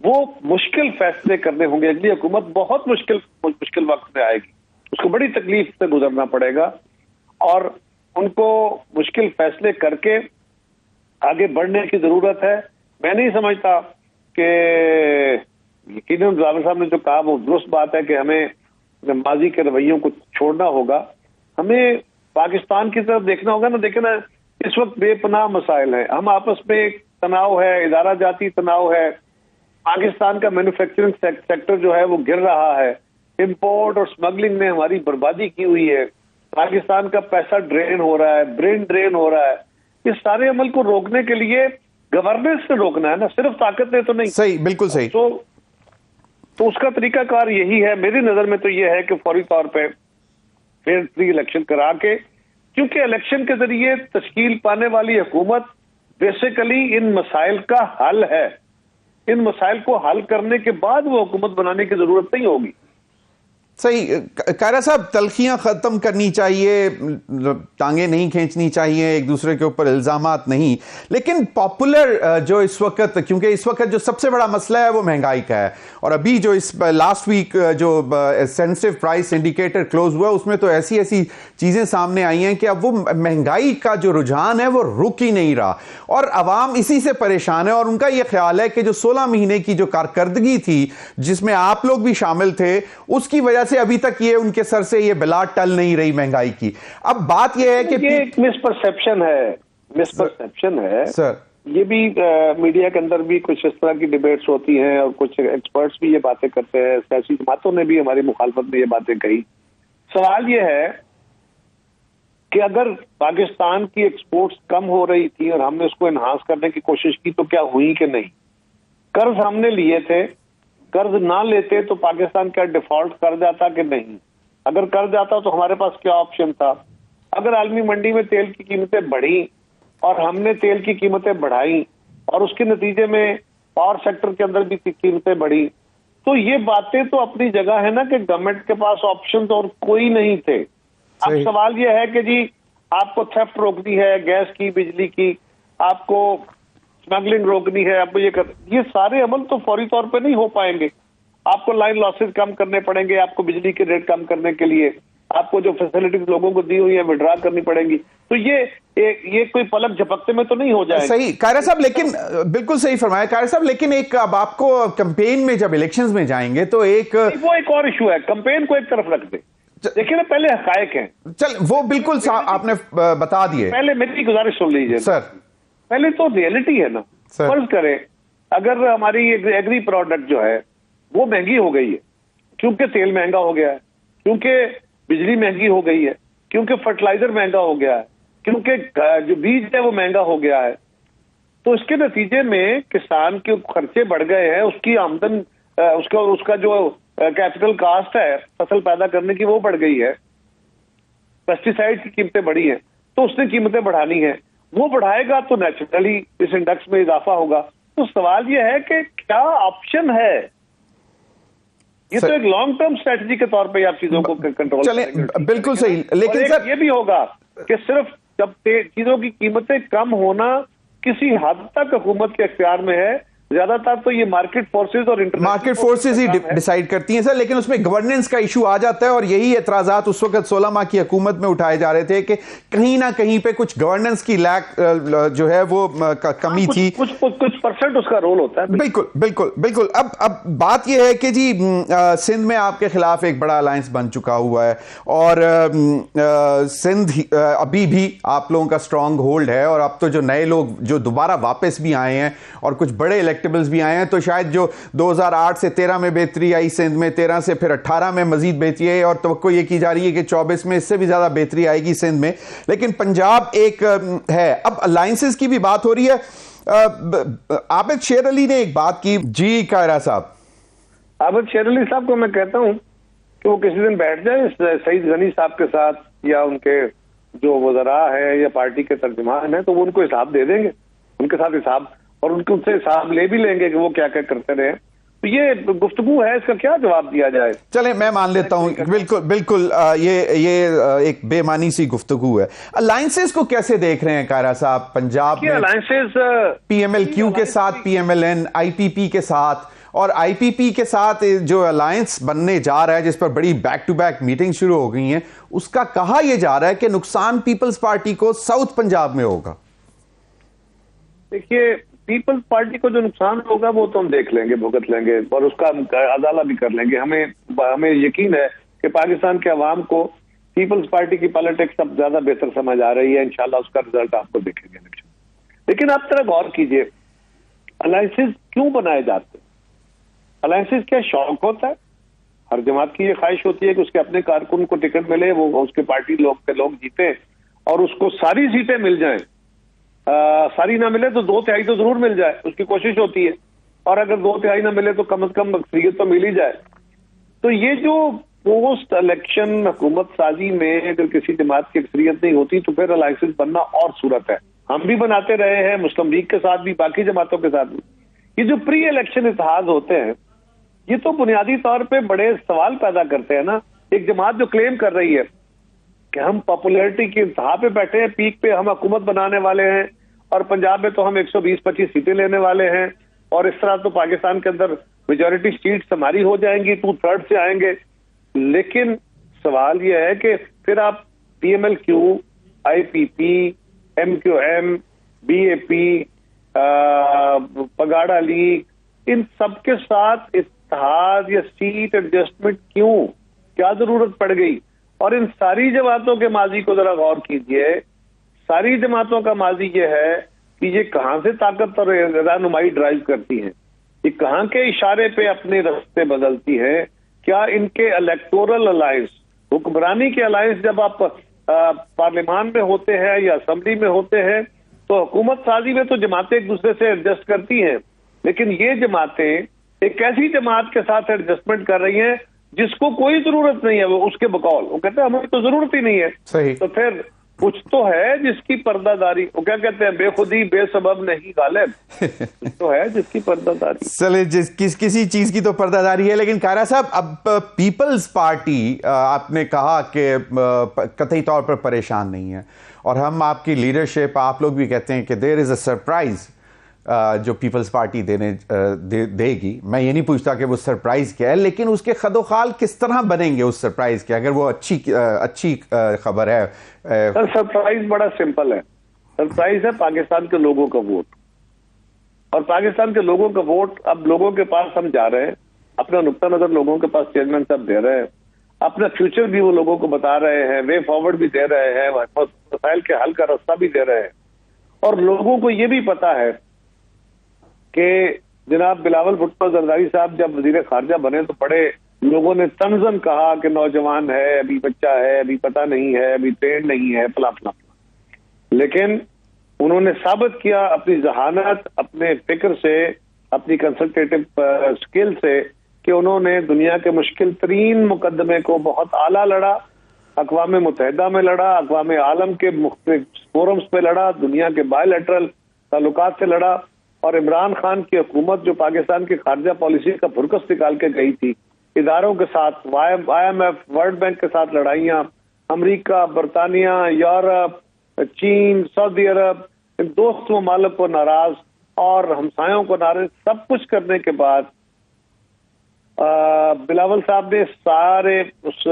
वो मुश्किल फैसले करने होंगे। अगली हुकूमत बहुत मुश्किल वक्त में आएगी, उसको बड़ी तकलीफ से गुजरना पड़ेगा और उनको मुश्किल फैसले करके आगे बढ़ने की जरूरत है। मैं नहीं समझता कि यकीनन जावेद साहब ने जो कहा वो दुरुस्त बात है कि हमें माजी के रवैयों को छोड़ना होगा। हमें पाकिस्तान की तरफ देखना होगा ना। देखे ना, इस वक्त बेपनाह मसाइल है, हम आपस में एक तनाव है, इदारा जाती तनाव है। पाकिस्तान का मैन्युफैक्चरिंग सेक्टर जो है वो गिर रहा है, इंपोर्ट और स्मगलिंग ने हमारी बर्बादी की हुई है, पाकिस्तान का पैसा ड्रेन हो रहा है, ब्रेन ड्रेन हो रहा है। इस सारे अमल को रोकने के लिए गवर्नेंस से रोकना है ना, सिर्फ ताकत ने तो नहीं। सही, बिल्कुल सही। तो उसका तरीकाकार यही है। मेरी नजर में तो यह है कि फौरी तौर पे फेयर फ्री इलेक्शन करा के, क्योंकि इलेक्शन के जरिए तश्कील पाने वाली हुकूमत बेसिकली इन मसाइल का हल है। इन मसाइल को हल करने के बाद वो हुकूमत बनाने की जरूरत नहीं होगी। सही। कायरा साहब, तलखियां खत्म करनी चाहिए, टांगे नहीं खींचनी चाहिए, एक दूसरे के ऊपर इल्जामात नहीं, लेकिन पॉपुलर जो इस वक्त, क्योंकि इस वक्त जो सबसे बड़ा मसला है वो महंगाई का है, और अभी जो इस लास्ट वीक जो सेंसिटिव प्राइस इंडिकेटर क्लोज हुआ उसमें तो ऐसी ऐसी चीजें सामने आई हैं कि अब वो महंगाई का जो रुझान है वो रुक ही नहीं रहा और अवाम इसी से परेशान है। और उनका यह ख्याल है कि जो 16 महीने की जो कारकर्दगी थी जिसमें आप लोग भी शामिल थे, उसकी वजह से अभी तक ये उनके सर से ये बिला टल नहीं रही महंगाई की। अब बात ये है कि ये एक मिसपरसेप्शन है सर। ये भी मीडिया के अंदर भी कुछ इस तरह की डिबेट्स होती हैं और कुछ एक्सपर्ट्स भी ये बातें करते हैं, सियासी जमातों ने भी हमारी मुखालफत में ये बातें कही। सवाल ये है कि अगर पाकिस्तान की एक्सपोर्ट्स कम हो रही थी और हमने उसको एनहांस करने की कोशिश की तो क्या हुई कि नहीं? कर्ज हमने लिए थे, कर्ज ना लेते तो पाकिस्तान क्या डिफॉल्ट कर जाता कि नहीं? अगर कर जाता तो हमारे पास क्या ऑप्शन था? अगर आलमी मंडी में तेल की कीमतें बढ़ी और हमने तेल की कीमतें बढ़ाई और उसके नतीजे में पावर सेक्टर के अंदर भी कीमतें बढ़ी, तो ये बातें तो अपनी जगह है ना कि गवर्नमेंट के पास ऑप्शन तो और कोई नहीं थे। अब सवाल ये है कि जी आपको थेफ्ट रोकनी है, गैस की, बिजली की, आपको स्मगलिंग रोकनी है, आपको ये सारे अमल तो फौरी तौर पे नहीं हो पाएंगे। आपको लाइन लॉसेज कम करने पड़ेंगे, आपको बिजली के रेट कम करने के लिए आपको जो फैसिलिटीज लोगों को दी हुई है विड्रॉ करनी पड़ेंगी। तो ये कोई पलक झपकते में तो नहीं हो जाएगा। सही कायरा साहब, लेकिन बिल्कुल सही फरमाया कायरा साहब, लेकिन एक अब आपको कैंपेन में जब इलेक्शंस में जाएंगे तो वो एक और इशू है। कैंपेन को एक तरफ रख दे, देखिए ना, पहले हकायक हैं। चल वो बिल्कुल आपने बता दिए। पहले मेरी गुजारिश सुन लीजिए सर। पहले तो रियलिटी है ना। फर्ज करें अगर हमारी एग्री प्रोडक्ट जो है वो महंगी हो गई है क्योंकि तेल महंगा हो गया है, क्योंकि बिजली महंगी हो गई है, क्योंकि फर्टिलाइजर महंगा हो गया है, क्योंकि जो बीज है वो महंगा हो गया है, तो इसके नतीजे में किसान के खर्चे बढ़ गए हैं, उसकी आमदन उसका जो कैपिटल कास्ट है फसल पैदा करने की वो बढ़ गई है, पेस्टिसाइड की कीमतें बढ़ी हैं, तो उसने कीमतें बढ़ानी है। वो बढ़ाएगा तो नेचुरली इस इंडेक्स में इजाफा होगा। तो सवाल ये है कि क्या ऑप्शन है? ये तो एक लॉन्ग टर्म स्ट्रेटजी के तौर पे आप चीजों को कंट्रोल करेंगे। बिल्कुल सही, लेकिन सर ये भी होगा कि सिर्फ जब चीजों की कीमतें कम होना किसी हद तक हुकूमत के इख्तियार में है, ज्यादातर तो ये मार्केट फोर्सेस और मार्केट फोर्सेस ही डिसाइड करती हैं सर, लेकिन उसमें गवर्नेंस का इशू आ जाता है और यही एतराजात उस वक्त 16 माह की हुकूमत में उठाए जा रहे थे कि कहीं ना कहीं पे कुछ गवर्नेंस की लैक जो है वो कमी थी। कुछ परसेंट उसका रोल होता है। बिल्कुल बिल्कुल बिल्कुल। अब बात यह है कि जी सिंध में आपके खिलाफ एक बड़ा अलायंस बन चुका हुआ है और सिंध अभी भी आप लोगों का स्ट्रांग होल्ड है, और अब तो जो नए लोग जो दोबारा वापस भी आए हैं और कुछ बड़े इलेक्टेबल्स भी आए हैं, तो शायद जो 2008 से 13 में बेहतरी आई सिंध में, 13 से फिर 18 में मजीद बेहतरी है और तवक्को ये की जा रही है कि 24 में इससे भी ज्यादा बेहतरी आएगी सिंध में। लेकिन पंजाब एक है। अब अलायंसेस की भी बात हो रही है। आबिद शेर अली ने एक बात की। जी कायरा साहब। आबिद शेर अली साहब को मैं कहता हूं कि वो किसी दिन बैठ जाए सईद गनी साहब के साथ या उनके जो वज़रा है या पार्टी के तर्जुमान है, तो वो उनको हिसाब दे देंगे, उनके साथ हिसाब, और उनसे हिसाब ले भी लेंगे कि वो क्या क्या करते रहे। तो ये गुफ्तगू है, इसका क्या जवाब दिया जाए। चले मैं मान लेता हूं, बिल्कुल बिल्कुल ये एक बेमानी सी गुफ्तगू है। अलायंसेस को कैसे देख रहे हैं कायरा साहब पंजाब में? अलायंसेस PMLQ के साथ, PMLN, IPP के साथ, और IPP के साथ जो अलायंस बनने जा रहा है जिस पर बड़ी बैक टू बैक मीटिंग शुरू हो गई हैं, उसका कहा यह जा रहा है कि नुकसान पीपल्स पार्टी को साउथ पंजाब में होगा। देखिए, पीपल्स पार्टी को जो नुकसान होगा वो तो हम देख लेंगे, भुगत लेंगे और उसका अदाला भी कर लेंगे। हमें यकीन है कि पाकिस्तान के अवाम को पीपल्स पार्टी की पॉलिटिक्स अब ज्यादा बेहतर समझ आ रही है। इंशाल्लाह उसका रिजल्ट आपको देखेंगे इलेक्शन। लेकिन आप जरा गौर कीजिए, अलायंसेस क्यों बनाए जाते हैं? अलायंसेस क्या शौक होता है? हर जमात की ये ख्वाहिश होती है कि उसके अपने कारकुन को टिकट मिले, वो उसके पार्टी लोग जीते और उसको सारी सीटें मिल जाएं। सारी ना मिले तो 2/3 तो जरूर मिल जाए, उसकी कोशिश होती है, और अगर 2/3 ना मिले तो कम से कम अक्सरियत तो मिल ही जाए। तो ये जो पोस्ट इलेक्शन हुकूमत साजी में अगर किसी जमात की अक्सरियत नहीं होती तो फिर अलायंसेस बनना और सूरत है। हम भी बनाते रहे हैं, मुस्लिम लीग के साथ भी, बाकी जमातों के साथ भी। ये जो प्री इलेक्शन इत्तेहाद होते हैं, ये तो बुनियादी तौर पे बड़े सवाल पैदा करते हैं ना। एक जमात जो क्लेम कर रही है कि हम पॉपुलैरिटी की इंतहा पे बैठे हैं, पीक पे हम हुकूमत बनाने वाले हैं, और पंजाब में तो हम 120-25 सीटें लेने वाले हैं, और इस तरह तो पाकिस्तान के अंदर मेजॉरिटी सीट्स हमारी हो जाएंगी, 2/3 से आएंगे। लेकिन सवाल यह है कि फिर आप PMLQ, IPP, MQM, BAP, Pagara League, इन सबके साथ इत्तेहाद या सीट एडजस्टमेंट क्यों, क्या जरूरत पड़ गई? और इन सारी जमातों के माजी को जरा गौर कीजिए। सारी जमातों का माजी ये है कि ये कहां से ताकत और रहनुमाई ड्राइव करती हैं, ये कहां के इशारे पे अपने रास्ते बदलती है। क्या इनके इलेक्टोरल अलायंस, हुक्मरानी के अलायंस, जब आप पार्लियामान में होते हैं या असेंबली में होते हैं तो हुकूमत साजी में तो जमातें एक दूसरे से एडजस्ट करती हैं, लेकिन ये जमातें एक ऐसी जमात के साथ एडजस्टमेंट कर रही हैं जिसको कोई जरूरत नहीं है, वो उसके बकौल वो कहते हैं हमें तो जरूरत ही नहीं है। सही। तो फिर कुछ तो है जिसकी पर्दादारी, वो क्या कहते हैं, बेखुदी बेसबब नहीं गालिब। कुछ तो है जिसकी पर्दादारी। चले किसी चीज की तो पर्दादारी है। लेकिन कायरा साहब, अब पीपल्स पार्टी आपने कहा कि कतई तौर पर परेशान नहीं है, और हम आपकी लीडरशिप, आप लोग भी कहते हैं कि देयर इज अ सरप्राइज जो पीपल्स पार्टी देगी। मैं ये नहीं पूछता कि वो सरप्राइज क्या है, लेकिन उसके खदोखाल किस तरह बनेंगे उस सरप्राइज के, अगर वो अच्छी खबर है। सर, सरप्राइज बड़ा सिंपल है। सरप्राइज है पाकिस्तान के लोगों का वोट, और पाकिस्तान के लोगों का वोट अब लोगों के पास हम जा रहे हैं, अपना नुक्ता नजर लोगों के पास चेयरमैन साहब दे रहे हैं, अपना फ्यूचर भी वो लोगों को बता रहे हैं, वे फॉरवर्ड भी दे रहे हैं, मसाइल के हल का रास्ता भी दे रहे हैं। और लोगों को ये भी पता है कि जनाब बिलावल भुट्टो जरदारी साहब जब वजीर खारजा बने तो बड़े लोगों ने तंजन कहा कि नौजवान है, अभी बच्चा है, अभी पता नहीं है, अभी ट्रेंड नहीं है, फला फला। लेकिन उन्होंने साबित किया अपनी जहानत, अपने फिक्र से, अपनी कंसल्टेटिव स्किल से, कि उन्होंने दुनिया के मुश्किल तरीन मुकदमे को बहुत आला लड़ा, अक़वाम मुत्तहिदा में लड़ा, अक़वाम आलम के मुख्तलिफ फोरम्स पे लड़ा, दुनिया के बायलैटरल ताल्लुकात से लड़ा, और इमरान खान की हुकूमत जो पाकिस्तान की खारजा पॉलिसी का फुरकस निकाल के गई थी, इदारों के साथ, IMF, वर्ल्ड बैंक के साथ लड़ाइयाँ, अमरीका, बरतानिया, यूरोप, चीन, सऊदी अरब, इन दोस्त ममालिक को नाराज, और हमसायों को नारे सब कुछ करने के बाद बिलावल साहब ने सारे उस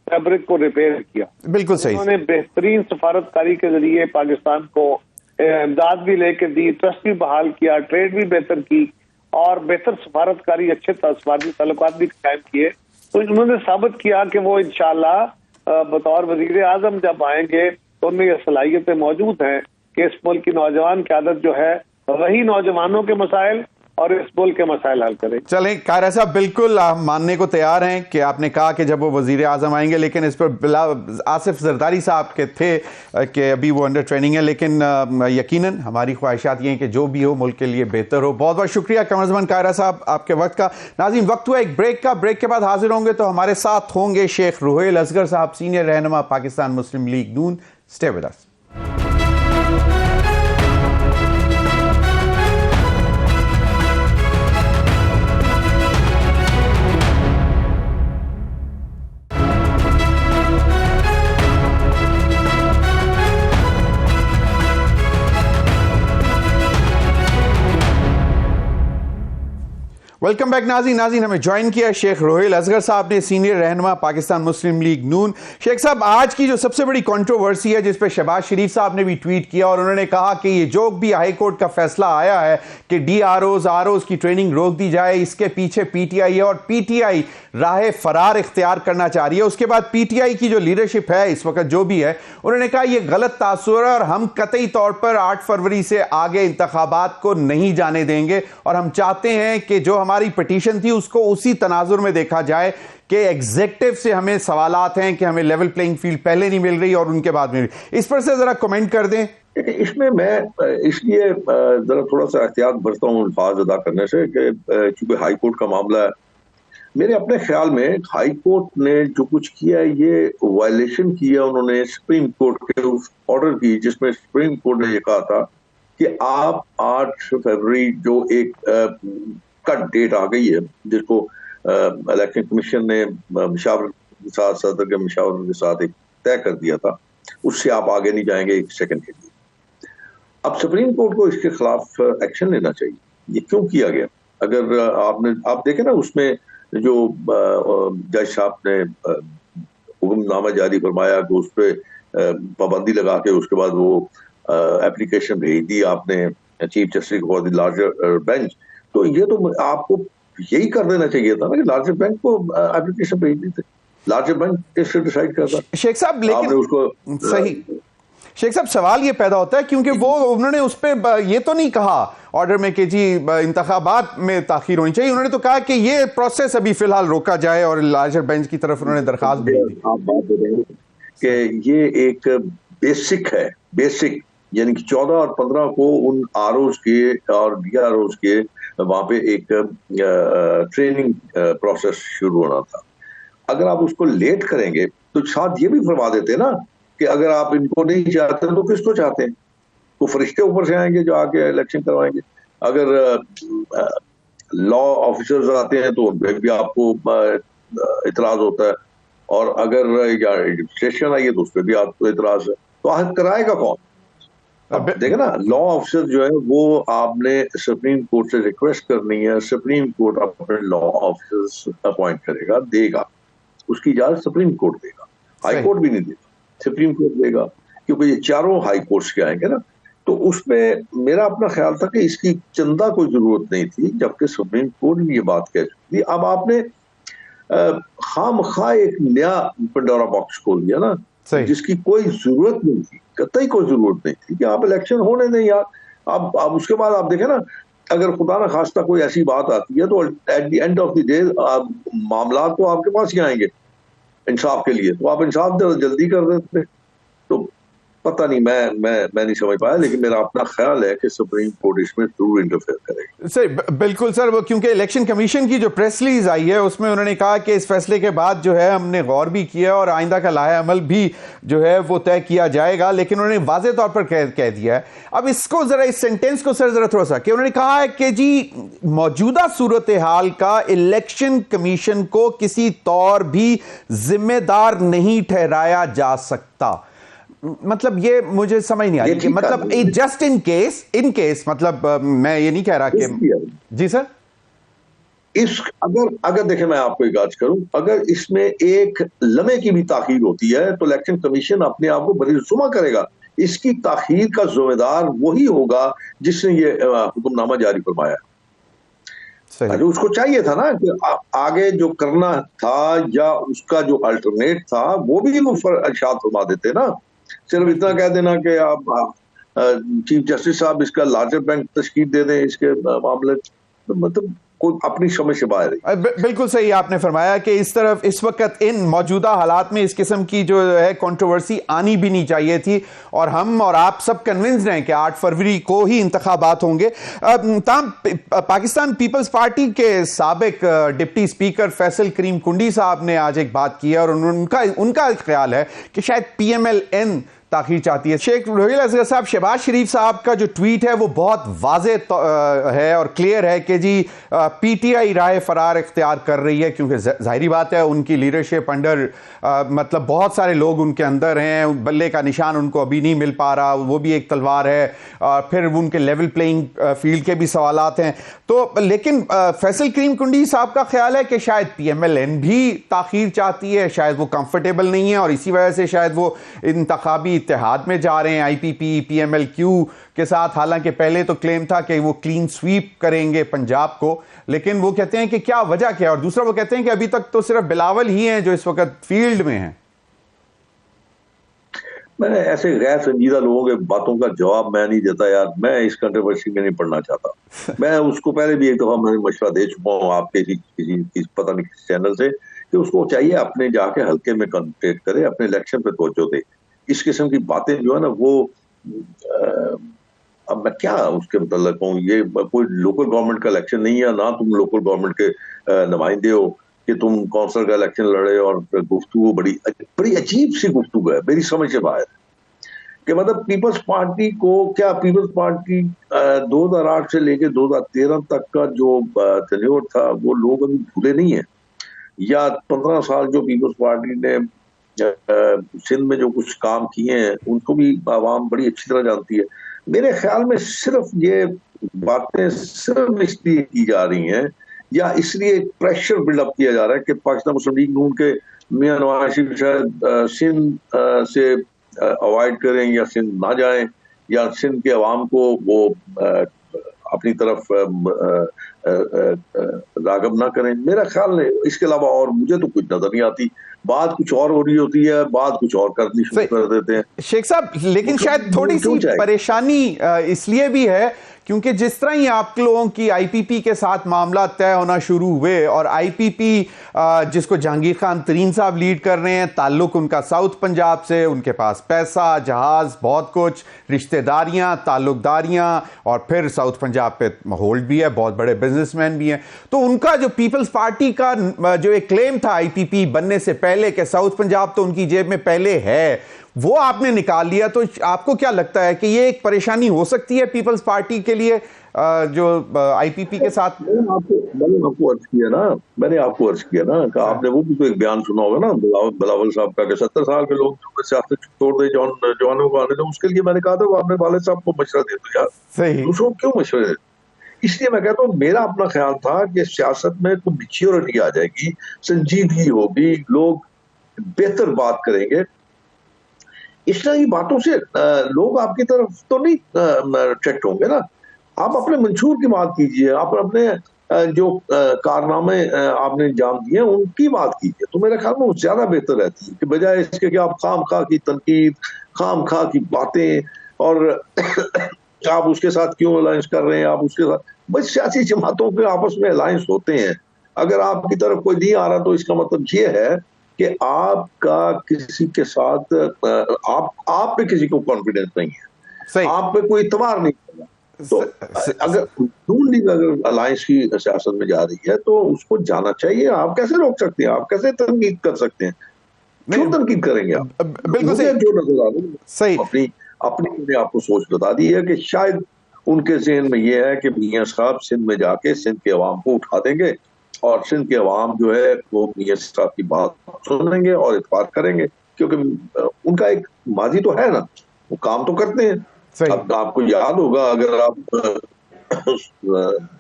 फैब्रिक को रिपेयर किया। बिल्कुल सही। उन्होंने बेहतरीन सफारतकारी के जरिए पाकिस्तान को इमदाद भी लेकर दी, ट्रस्ट भी बहाल किया, ट्रेड भी बेहतर की और बेहतर सफारतकारी, अच्छे सफारती ताल्लुकात भी कायम किए। तो उन्होंने साबित किया कि वो इंशाअल्लाह बतौर वजीर आजम जब आएंगे तो उनमें ये सलाहियतें मौजूद हैं कि इस मुल्क की नौजवान क़यादत जो है वही नौजवानों के मसाइल और इस मुल्क के मसाइल हल करें। चलें कायरा साहब, बिल्कुल मानने को तैयार हैं कि आपने कहा कि जब वो वजीर आजम आएंगे, लेकिन इस पर आसिफ जरदारी साहब के थे कि अभी वो अंडर ट्रेनिंग है, लेकिन यकीनन हमारी ख्वाहिशात ये हैं कि जो भी हो मुल्क के लिए बेहतर हो। बहुत बहुत शुक्रिया कमरजमान कायरा साहब आपके वक्त का। नाज़रीन, वक्त हुआ एक ब्रेक का। ब्रेक के बाद हाजिर होंगे तो हमारे साथ होंगे शेख रुहेल असगर साहब, सीनियर रहनुमा Pakistan Muslim League Noon. Stay with us. Welcome back नाज़रीन, हमें ज्वाइन किया शेख रुहेल असगर साहब ने, सीनियर रहनुमा पाकिस्तान मुस्लिम लीग नून। शेख साहब, आज की जो सबसे बड़ी कंट्रोवर्सी है जिस पे शहबाज शरीफ साहब ने भी ट्वीट किया और उन्होंने कहा कि ये जो भी हाई कोर्ट का फैसला आया है कि DROs ROs की ट्रेनिंग रोक दी जाए, इसके पीछे PTI है और PTI राह फरार इख्तियार करना चाह रही है। उसके बाद PTI की जो लीडरशिप है इस वक्त जो भी है, उन्होंने कहा यह गलत तासुर है और हम कतई तौर पर 8 फरवरी से आगे इंतखाबात को नहीं जाने देंगे और हम चाहते हैं कि जो हमारी पिटीशन थी उसको उसी तनाजुर में देखा जाए कि एग्जीक्यूटिव से हमें सवालात हैं कि हमें लेवल प्लेइंग फील्ड पहले नहीं मिल रही और उनके बाद मिल रही। इस पर से जरा कमेंट कर दें। इसमें मैं इसलिए जरा थोड़ा सा एहतियात बरता हूँ अल्फाज अदा करने से कि चूंकि हाई कोर्ट का मामला है, मेरे अपने ख्याल में हाई कोर्ट ने जो कुछ किया है ये वायलेशन किया उन्होंने सुप्रीम कोर्ट के उस ऑर्डर की, जिसमें सुप्रीम कोर्ट ने ये कहा था कि आप 8 फरवरी जो एक कट डेट आ गई है जिसको इलेक्शन कमीशन ने मशावरत के साथ, सदर के मशावरत के साथ एक तय कर दिया था, उससे आप आगे नहीं जाएंगे 1 सेकंड के लिए। अब सुप्रीम कोर्ट को इसके खिलाफ एक्शन लेना चाहिए। ये क्यों किया गया? अगर आप देखें ना, उसमें जो जज साहब ने हुक्मनामा जारी फरमाया कि उस पर पाबंदी लगा के उसके बाद वो एप्लीकेशन भेज दी आपने chief justice for the larger bench, तो ये तो आपको यही कर देना चाहिए था ना कि लार्जर बेंच को एप्लीकेशन भेज दी थी, लार्जर बेंच इससे डिसाइड करता। शेख साहब, लेकिन उसको सही शेख साहब, सवाल ये पैदा होता है क्योंकि वो उन्होंने उस पर ये तो नहीं कहा ऑर्डर में कि जी इंतखाबात में ताखीर होनी चाहिए, उन्होंने तो कहा कि ये प्रोसेस अभी फिलहाल रोका जाए और लार्जर बेंच की तरफ उन्होंने दरखास्त भेज दी। आप बात दे रहे हैं कि ये एक बेसिक है, बेसिक यानी कि 14 और 15 को उन ROs के और DROs के वहां पे एक ट्रेनिंग प्रोसेस शुरू होना था। अगर आप उसको लेट करेंगे तो साथ ये भी फरमा देते ना कि अगर आप इनको नहीं चाहते तो किसको चाहते हैं? तो फरिश्ते ऊपर से आएंगे जो आके इलेक्शन करवाएंगे। अगर लॉ ऑफिसर्स आते हैं तो उन पर भी आपको इतराज होता है, और अगर एडमिनिस्ट्रेशन आई है तो उस पर भी आपको इतराज है। तो आखिर कराएगा कौन? अब देखे ना, लॉ ऑफिसर जो है वो आपने सुप्रीम कोर्ट से रिक्वेस्ट करनी है, सुप्रीम कोर्ट अपने लॉ ऑफिसर्स अपॉइंट करेगा, देगा, उसकी इजाजत सुप्रीम कोर्ट देगा, हाई कोर्ट भी नहीं देगा, सुप्रीम कोर्ट देगा, क्योंकि ये चारों हाई कोर्ट्स के आएंगे ना। तो उसमें मेरा अपना ख्याल था कि इसकी चंदा कोई जरूरत नहीं थी, जबकि सुप्रीम कोर्ट ने ये बात कह चुकी थी। अब आपने खामखा एक नया पंडोरा बॉक्स खोल दिया ना, जिसकी कोई जरूरत नहीं थी, कतई कोई जरूरत नहीं थी कि आप इलेक्शन होने दें यार। अब उसके बाद आप देखें ना, अगर खुदा न खास्ता कोई ऐसी बात आती है तो at the end of the day मामला तो आपके पास ही आएंगे इंसाफ के लिए, तो आप इंसाफ जल्दी कर देते। तो पता नहीं, मैं नहीं समझ पाया, लेकिन मेरा अपना ख्याल है कि सुप्रीम कोर्ट इसमें जरूर इंटरफेयर करेगी। सर बिल्कुल सर, वो क्योंकि इलेक्शन कमीशन की जो प्रेस रिलीज आई है उसमें उन्होंने कहा कि इस फैसले के बाद जो है हमने गौर भी किया और आइंदा का लाहे अमल भी जो है वो तय किया जाएगा, लेकिन उन्होंने वाज़ेह तौर पर कह दिया है। अब इसको जरा, इस सेंटेंस को सर जरा थोड़ा सा, कि उन्होंने कहा है कि जी मौजूदा सूरत हाल का इलेक्शन कमीशन को किसी तौर भी जिम्मेदार नहीं ठहराया जा सकता। मतलब ये मुझे समझ नहीं आ रही कि मतलब जस्ट इन केस मतलब मैं ये नहीं कह रहा कि जी सर इस अगर देखें, मैं आपको एक बात करूं, अगर इसमें एक लम्हे की भी ताखीर होती है तो इलेक्शन कमीशन अपने आप को बरीजुमा करेगा। इसकी ताखीर का जिम्मेदार वही होगा जिसने ये हुक्मनामा जारी फरमाया। अरे उसको चाहिए था ना कि आगे जो करना था या उसका जो अल्टरनेट था वो भी वो इरशाद फरमा देते ना। सिर्फ इतना कह देना कि आप चीफ जस्टिस साहब इसका लार्जर बैंक तश्कील दे दें इसके मामले, मतलब कोई अपनी समझ से बाहर है। बिल्कुल सही आपने फरमाया कि इस तरफ इस वक्त इन मौजूदा हालात में इस किस्म की जो है कंट्रोवर्सी आनी भी नहीं चाहिए थी, और हम और आप सब कन्विंस्ड हैं कि 8 फरवरी को ही इंतखाबात होंगे। पाकिस्तान पीपल्स पार्टी के साबिक डिप्टी स्पीकर फैसल करीम कुंडी साहब ने आज एक बात की है और उनका ख्याल है कि शायद PMLN ताखीर चाहती है। शेख रोहिल असगर साहब, शहबाज शरीफ साहब का जो ट्वीट है वो बहुत वाज़े है और क्लियर है कि जी PTI राह फरार इख्तियार कर रही है, क्योंकि जाहिरी बात है उनकी लीडरशिप अंडर मतलब बहुत सारे लोग उनके अंदर हैं, बल्ले का निशान उनको अभी नहीं मिल पा रहा, वो भी एक तलवार है, फिर उनके लेवल प्लेइंग फील्ड के भी सवालात हैं। तो लेकिन फैसल करीम कुंडी साहब का ख्याल है कि शायद PMLN भी ताखीर चाहती है, शायद वो कंफर्टेबल नहीं है और इसी वजह से शायद वो इंतखाबी इत्तेहाद में जा रहे हैं IPP PMLQ के साथ। हालांकि पहले तो क्लेम था कि वो क्लीन स्वीप करेंगे पंजाब को, लेकिन वो कहते हैं कि क्या वजह क्या है, और दूसरा वो कहते हैं कि अभी तक तो सिर्फ बिलावल ही हैं जो इस वक्त फील्ड में हैं। मैं ऐसे गैर संजीदा लोगों के बातों का जवाब मैं नहीं देता यार, मैं इस कंट्रोवर्सी में नहीं पढ़ना चाहता। मैं उसको पहले भी एक दफा मैंने मशवरा दे चुका हूँ आपके किसी पता नहीं किस चैनल से, कि उसको चाहिए अपने जाके हल्के में कंसंट्रेट करे, अपने इलेक्शन पे तवज्जो दे। इस किस्म की बातें जो है ना वो अब मैं क्या उसके मतलब कहूँ, ये कोई लोकल गवर्नमेंट का इलेक्शन नहीं है, ना तुम लोकल गवर्नमेंट के नुमाइंदे हो कि तुम कौंसल का इलेक्शन लड़े, और गुफ्तगू बड़ी अजीब सी गुफ्तगू है, मेरी समझ से बाहर। कि मतलब पीपल्स पार्टी को क्या, पीपल्स पार्टी 2008 से लेके 2013 तक का जो टेन्योर था वो लोग अभी भूले नहीं है, या 15 साल जो पीपल्स पार्टी ने सिंध में जो कुछ काम किए हैं उनको भी आवाम बड़ी अच्छी तरह जानती है। मेरे ख्याल में सिर्फ ये बातें सिर्फ इसलिए की जा रही हैं या इसलिए प्रेशर बिल्डअप किया जा रहा है कि पाकिस्तान मुस्लिम लीग नून के मियां नवाज शरीफ शायद सिंध से अवॉइड करें या सिंध ना जाएं, या सिंध के अवाम को वो अपनी तरफ रागब ना करें। मेरा ख्याल है इसके अलावा और मुझे तो कुछ नजर नहीं आती। बात कुछ और हो रही होती है, बात कुछ और करनी शुरू कर देते हैं शेख साहब। लेकिन शायद थोड़ी सी परेशानी इसलिए भी है क्योंकि जिस तरह ही आप लोगों की IPP के साथ मामला तय होना शुरू हुए, और IPP जिसको जहांगीर खान तरीन साहब लीड कर रहे हैं, ताल्लुक उनका साउथ पंजाब से, उनके पास पैसा, जहाज, बहुत कुछ, रिश्तेदारियां, ताल्लुकदारियां, और फिर साउथ पंजाब पे होल्ड भी है, बहुत बड़े बिजनेसमैन भी हैं। तो उनका जो पीपल्स पार्टी का जो एक क्लेम था IPP बनने से पहले कि साउथ पंजाब तो उनकी जेब में पहले है, वो आपने निकाल लिया। तो आपको क्या लगता है कि ये एक परेशानी हो सकती है पीपल्स पार्टी के लिए जो IPP के साथ? मैंने आपको अर्ज किया ना कि आपने वो भी तो एक बयान सुना होगा ना बिलावल साहब का, कि 70 साल के लोग सियासत छोड़ दे जवानों को आने दो। उसके लिए मैंने कहा था आपने वाले साहब को मशवरा दे दो यार, सही दूसरों क्यों मशवरे देते? इसलिए मैं कहता हूँ मेरा अपना ख्याल था कि सियासत में कोई मैच्योरिटी आ जाएगी, संजीदगी होगी, लोग बेहतर बात करेंगे। इस तरह की बातों से लोग आपकी तरफ तो नहीं अट्रैक्ट होंगे ना। आप अपने मंशूर की बात कीजिए, आप अपने जो कारनामे आपने अंजाम दिए उनकी बात कीजिए, तो मेरे ख्याल में वो ज्यादा बेहतर रहती है कि बजाय इसके कि आप खाम खा की तनकीद, खाम खा की बातें, और आप उसके साथ क्यों अलायंस कर रहे हैं, आप उसके साथ, बस सियासी जमातों के आपस में अलायंस होते हैं। अगर आपकी तरफ कोई नहीं आ रहा तो इसका मतलब ये है कि आपका किसी के साथ आप पे किसी को कॉन्फिडेंस नहीं है, आप पे कोई इतबार नहीं है। तो अगर नून लीग अगर अलायंस की सियासत में जा रही है तो उसको जाना चाहिए। आप कैसे रोक सकते हैं, आप कैसे तनकीद कर सकते हैं? क्यों तनकीद करेंगे आप? बिल्कुल सही, जो नजर आ रही सही अपनी आपको सोच बता दी है कि शायद उनके ज़हन में ये है कि मियां साहब सिंध में जाके सिंध के अवाम को उठा देंगे और सिंध के अवाम जो है वो मियां साहब की बात सुनेंगे और इत्तेफाक करेंगे। क्योंकि उनका एक माजी तो है ना, वो काम तो करते हैं। सही। अब आपको याद होगा, अगर आप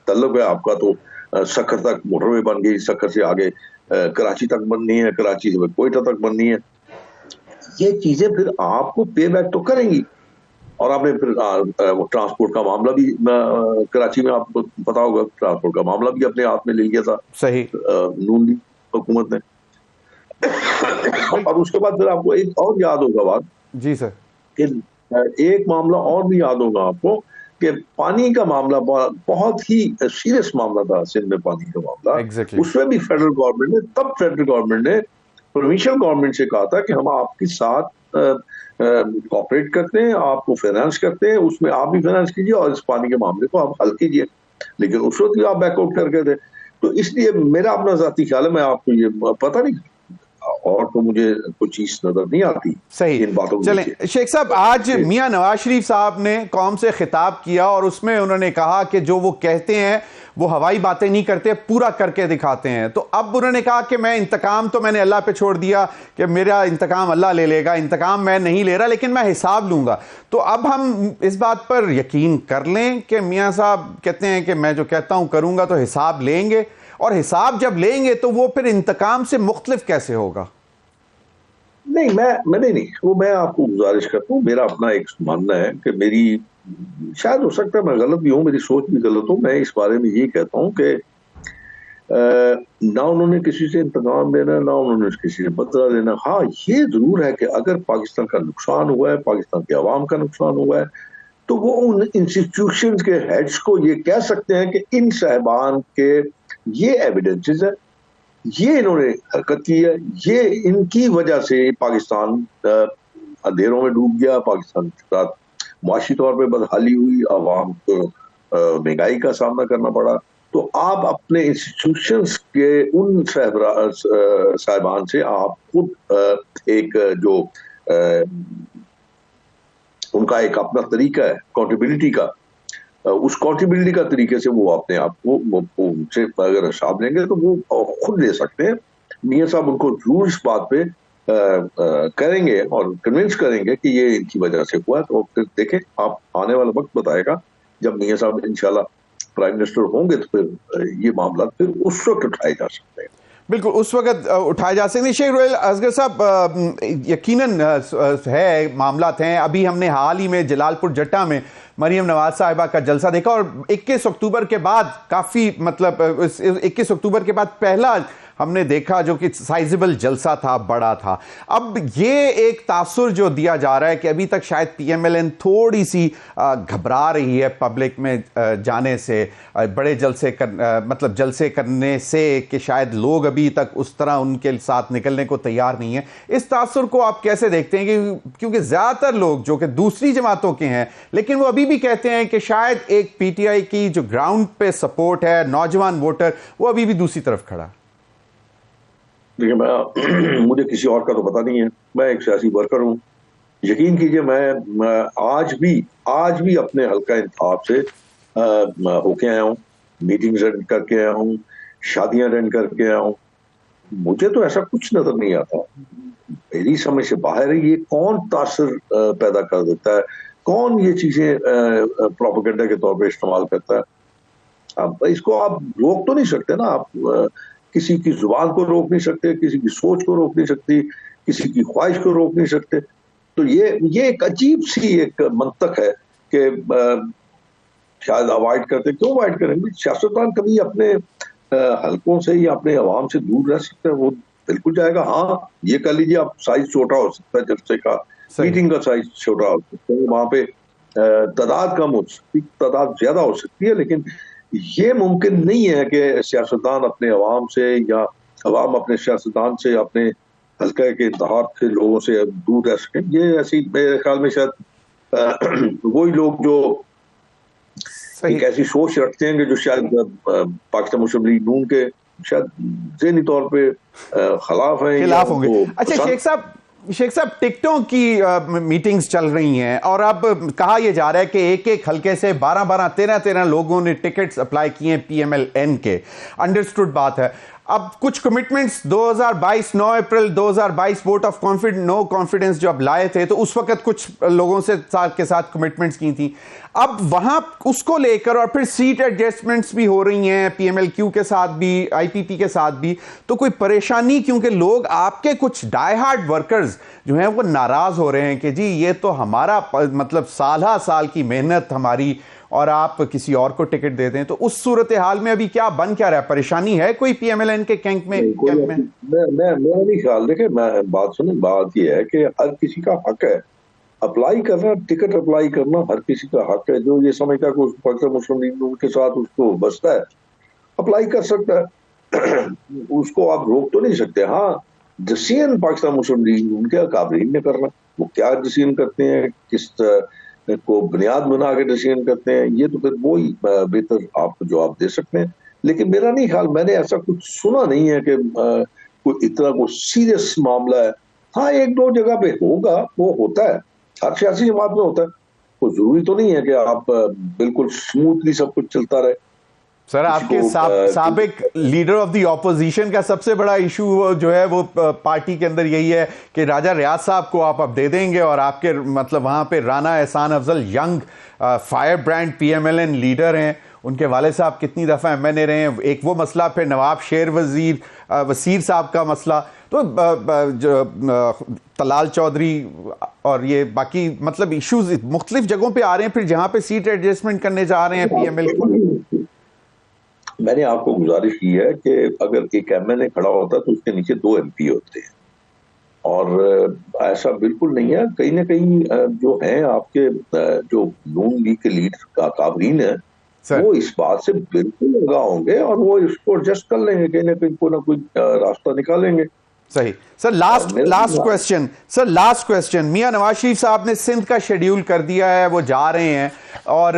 तल्लुक है आपका, तो सक्खर तक मोटरवे बन गई, सक्खर से आगे कराची तक बननी है, कराची से कोयटा तक बननी है। ये चीजें फिर आपको पे बैक तो करेंगी। और आपने फिर ट्रांसपोर्ट का मामला भी कराची में, आपको पता होगा, ट्रांसपोर्ट का मामला भी अपने हाथ में ले लिया था सही। नून लीग हुकूमत ने। और उसके बाद फिर आपको एक और याद होगा बात, जी सर, कि एक मामला और भी याद होगा आपको, कि पानी का मामला बहुत ही सीरियस मामला था, सिंध में पानी का मामला। Exactly. उसमें भी फेडरल गवर्नमेंट ने प्रोविंशियल गवर्नमेंट से कहा था कि हम आपके साथ कॉपरेट करते हैं, आपको फाइनेंस करते हैं, उसमें आप भी फाइनेंस कीजिए और इस पानी के मामले को आप हल कीजिए। लेकिन उस वक्त भी आप बैकआउट कर गए थे। तो इसलिए मेरा अपना जाती ख्याल है, मैं आपको ये पता नहीं, और तो मुझे कुछ चीज नजर नहीं आती सही। इन बातों चलें शेख साहब, आज मियां नवाज शरीफ साहब ने कौम से खिताब किया और उसमें उन्होंने कहा कि जो वो कहते हैं वो हवाई बातें नहीं करते, पूरा करके दिखाते हैं। तो अब उन्होंने कहा कि मैं इंतकाम तो मैंने अल्लाह पे छोड़ दिया, कि मेरा इंतकाम अल्लाह ले लेगा, इंतकाम मैं नहीं ले रहा, लेकिन मैं हिसाब लूंगा। तो अब हम इस बात पर यकीन कर लें कि मियां साहब कहते हैं कि मैं जो कहता हूं करूंगा, तो हिसाब लेंगे, और हिसाब जब लेंगे तो वो फिर इंतकाम से मुख्तलिफ कैसे होगा? नहीं, मैं नहीं, वो मैं आपको गुजारिश करता हूँ, मेरा अपना एक मानना है कि मेरी, शायद हो सकता है मैं गलत भी हूँ, मेरी सोच भी गलत हो, मैं इस बारे में ये कहता हूँ कि ना उन्होंने किसी से इंतकाम लेना, ना उन्होंने किसी से बदला लेना। हाँ, ये जरूर है कि अगर पाकिस्तान का नुकसान हुआ है, पाकिस्तान के अवाम का नुकसान हुआ है, तो वो उन इंस्टीट्यूशंस के हेड्स को ये कह सकते हैं कि इन साहिबान के ये एविडेंसेस है, ये इन्होंने हरकत की है, ये इनकी वजह से पाकिस्तान अंधेरों में डूब गया, पाकिस्तान के साथ मुआशी तौर पे बदहाली हुई, अवाम को महंगाई का सामना करना पड़ा। तो आप अपने इंस्टीट्यूशंस के उन साहिबान से आप खुद एक जो उनका एक अपना तरीका है अकाउंटेबिलिटी का, उस अकाउंटेबिलिटी का तरीके से वो अपने आप को उनसे अगर हिसाब लेंगे तो वो खुद ले सकते हैं। मियां साहब उनको जरूर इस बात पे करेंगे और कन्विंस करेंगे कि ये इनकी वजह से हुआ। तो फिर देखें, आप आने वाला वक्त बताएगा, जब मियां साहब इंशाल्लाह प्राइम मिनिस्टर होंगे तो फिर ये मामला फिर उस वक्त उठाए जा सकते हैं। बिल्कुल, उस वक्त उठाए जा सकते हैं। शेख रोहेल असगर साहब, यकीनन है, मामलात हैं। अभी हमने हाल ही में जलालपुर जट्टा में मरियम नवाज साहिबा का जलसा देखा, और 21 अक्टूबर के बाद काफ़ी, मतलब 21 अक्टूबर के बाद पहला हमने देखा जो कि साइजेबल जलसा था, बड़ा था। अब ये एक तासुर जो दिया जा रहा है कि अभी तक शायद PMLN थोड़ी सी घबरा रही है पब्लिक में जाने से, बड़े मतलब जलसे करने से, कि शायद लोग अभी तक उस तरह उनके साथ निकलने को तैयार नहीं है। इस तासुर को आप कैसे देखते हैं? कि क्योंकि ज़्यादातर लोग जो कि दूसरी जमातों के हैं, लेकिन वो अभी भी कहते हैं कि शायद एक PTI की जो ग्राउंड पे सपोर्ट है, नौजवान वोटर, वो अभी भी दूसरी तरफ खड़ा। देखिए, मुझे किसी और का तो पता नहीं है, मैं एक सियासी वर्कर हूँ। यकीन कीजिए, मैं आज भी अपने हल्का इंतखाब से होके आया हूँ, मीटिंग्स अटेंड करके आया हूँ, शादियां अटेंड करके आया हूँ। मुझे तो ऐसा कुछ नजर नहीं आता। मेरी समझ से बाहर है, ये कौन तासर पैदा कर देता है, कौन ये चीजें प्रोपेगेंडा के तौर पे इस्तेमाल करता है। अब इसको आप रोक तो नहीं सकते ना, आप किसी की जुबान को रोक नहीं सकते, किसी की सोच को रोक नहीं सकती, किसी की ख्वाहिश को रोक नहीं सकते। तो ये एक अजीब सी एक मंतक है कि शायद अवॉइड करते। क्यों अवॉइड करेंगे? सियासतदान कभी अपने हलकों से या अपने अवाम से दूर रह सकते हैं, वो बिल्कुल जाएगा। हाँ, ये कर लीजिए, आप साइज छोटा हो सकता है जलसे का, मीटिंग का साइज छोटा हो सकता है, वहां पे तादाद कम हो सकती, तादाद ज्यादा हो सकती है, लेकिन ये मुमकिन नहीं है कि सियासतदान अपने अवाम से या अवाम अपने सियासतदान से, अपने हल्के के इंतखाब के लोगों से दूर रह सकें। ये ऐसी, मेरे ख्याल में शायद वही लोग जो एक ऐसी सोच रखते हैं कि जो शायद पाकिस्तान मुस्लिम लीग नून के शायद ज़हनी तौर पे खिलाफ होंगे। अच्छा शेख साहब, टिकटों की मीटिंग्स चल रही हैं, और अब कहा यह जा रहा है कि एक एक हल्के से 12-13 लोगों ने टिकट्स अप्लाई किए हैं PMLN के। अंडरस्टूड बात है। अब कुछ commitments 2022 9 April 2022 vote of no confidence जो अब लाए थे, तो उस वक्त कुछ लोगों से के साथ कमिटमेंट्स की थी। अब वहां उसको लेकर और फिर सीट एडजस्टमेंट्स भी हो रही हैं पीएमएलक्यू के साथ भी, आईपीपी के साथ भी, तो कोई परेशानी? क्योंकि लोग आपके कुछ डाई हार्ड वर्कर्स जो हैं वो नाराज हो रहे हैं कि जी ये तो हमारा मतलब साल की मेहनत हमारी, और आप किसी और को टिकट दे दें। तो उस सूरत हाल में अभी क्या बन क्या रहा है? परेशानी है कोई पीएमएलएन के कैंप में? मैं नहीं ख्याल, देखे मैं बात सुने, बात ये है कि हर किसी का हक है अप्लाई करना, टिकट अप्लाई करना हर किसी का हक है। जो ये समझता है कि पाकिस्तान मुस्लिम लीग के साथ उसको बसता है, अप्लाई कर सकता है उसको आप रोक तो नहीं सकते। हाँ, डिसीजन पाकिस्तान मुस्लिम लीग उनके अकाबरीन ने करना, वो क्या डिसीजन करते हैं, किस को बुनियाद बना के डिसीजन करते हैं, ये तो फिर वो ही बेहतर आपको जवाब दे सकते हैं। लेकिन मेरा नहीं ख्याल, मैंने ऐसा कुछ सुना नहीं है कि कोई इतना कोई सीरियस मामला है। हाँ, एक दो जगह पे होगा, वो होता है, हर सियासी जमात में होता है। कोई जरूरी तो नहीं है कि आप बिल्कुल स्मूथली सब कुछ चलता रहे। सर, आपके साबिक लीडर ऑफ द ऑपोजिशन का सबसे बड़ा इशू जो है वो पार्टी के अंदर यही है कि राजा रियाज साहब को आप अब दे देंगे, और आपके मतलब वहां पे राना एहसान Afzal young fire brand PMLN leader हैं, उनके वाले साहब कितनी दफा एमएनए रहे हैं। एक वो मसला, फिर नवाब शेर वसीर साहब का मसला, तो तलाल चौधरी और ये बाकी मतलब इश्यूज मुख्तलिफ जगहों पे आ रहे हैं, फिर जहां पे सीट एडजस्टमेंट करने जा रहे हैं पीएमएल को। मैंने आपको गुजारिश की है कि अगर एक एमएनए खड़ा होता है तो उसके नीचे 2 एमपी होते हैं, और ऐसा बिल्कुल नहीं है। कहीं ना कहीं जो हैं आपके जो नून लीग के लीडर का काबरीन है, वो इस बात से बिल्कुल लगा होंगे और वो इसको एडजस्ट कर लेंगे, कहीं ना कहीं कोई ना कोई रास्ता निकालेंगे। सही। सर, लास्ट क्वेश्चन, मियां नवाज शरीफ साहब ने सिंध का शेड्यूल कर दिया है, वो जा रहे हैं, और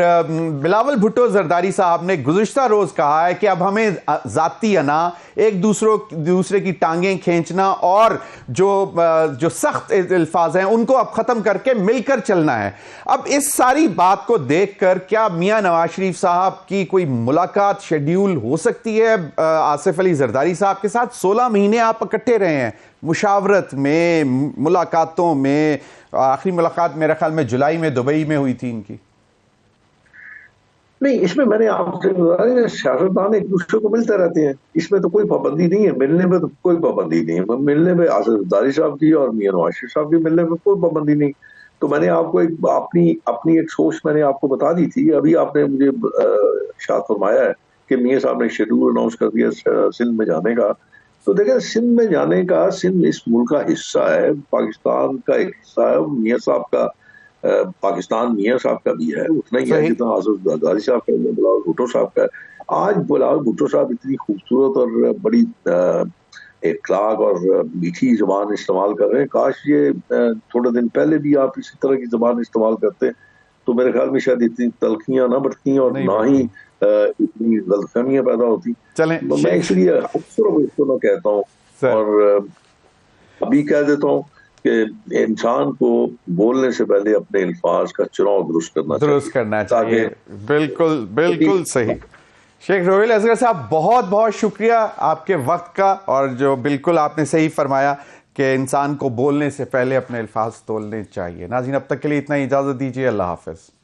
बिलावल भुट्टो जरदारी साहब ने गुज़िश्ता रोज कहा है कि अब हमें जाती अना, एक दूसरे की टांगें खींचना और जो सख्त अल्फाज हैं उनको अब खत्म करके मिलकर चलना है। अब इस सारी बात को देखकर क्या मियां नवाज शरीफ साहब की कोई मुलाकात शेड्यूल हो सकती है आसिफ अली जरदारी साहब के साथ? 16 महीने आप इकट्ठे रहे हैं मुशावरत में, मुलाकातों में। आखिरी मुलाकात मेरे ख्याल में जुलाई में दुबई में हुई थी इनकी। नहीं, इसमें मैंने आपसे सियासतदान एक दूसरे को मिलते रहते हैं, इसमें तो कोई पाबंदी नहीं है, मिलने में तो कोई पाबंदी नहीं है। मिलने में आसिफ जरदारी साहब की और मियां नवाज शरीफ साहब की मिलने में कोई पाबंदी नहीं। तो मैंने आपको एक अपनी एक सोच मैंने आपको बता दी थी। अभी आपने मुझे शायद फरमाया है कि मियां साहब ने शेड्यूल अनाउंस कर दिया सिंध में जाने का। तो देखें, सिंध में जाने का, सिंध इस मुल्क का हिस्सा है, पाकिस्तान का एक हिस्सा है। मियां साहब का पाकिस्तान मियां साहब का भी है, उतना ही है जितना आसिफ जरदारी साहब का, बिलावल भुट्टो साहब का। आज बिलावल भुट्टो साहब इतनी खूबसूरत और बड़ी इखलाक और मीठी जुबान इस्तेमाल कर रहे हैं। काश ये थोड़े दिन पहले भी आप इसी तरह की जुबान इस्तेमाल करते तो मेरे ख्याल में शायद इतनी तलखियां ना बढ़ती और ना ही इतनी गलतफहमियां पैदा होती। मैं इसलिए अक्सर इसको ना कहता हूँ और अभी कह देता हूँ कि इंसान को बोलने से पहले अपने अल्फाज का चुनाव दुरुस्त करना चाहिए। बिल्कुल सही। शेख रोहिल असगर साहब, बहुत बहुत शुक्रिया आपके वक्त का, और जो बिल्कुल आपने सही फरमाया कि इंसान को बोलने से पहले अपने अल्फाज तोलने चाहिए। नाज़रीन, अब तक के लिए इतना ही, इजाज़त दीजिए। अल्लाह हाफ़िज़।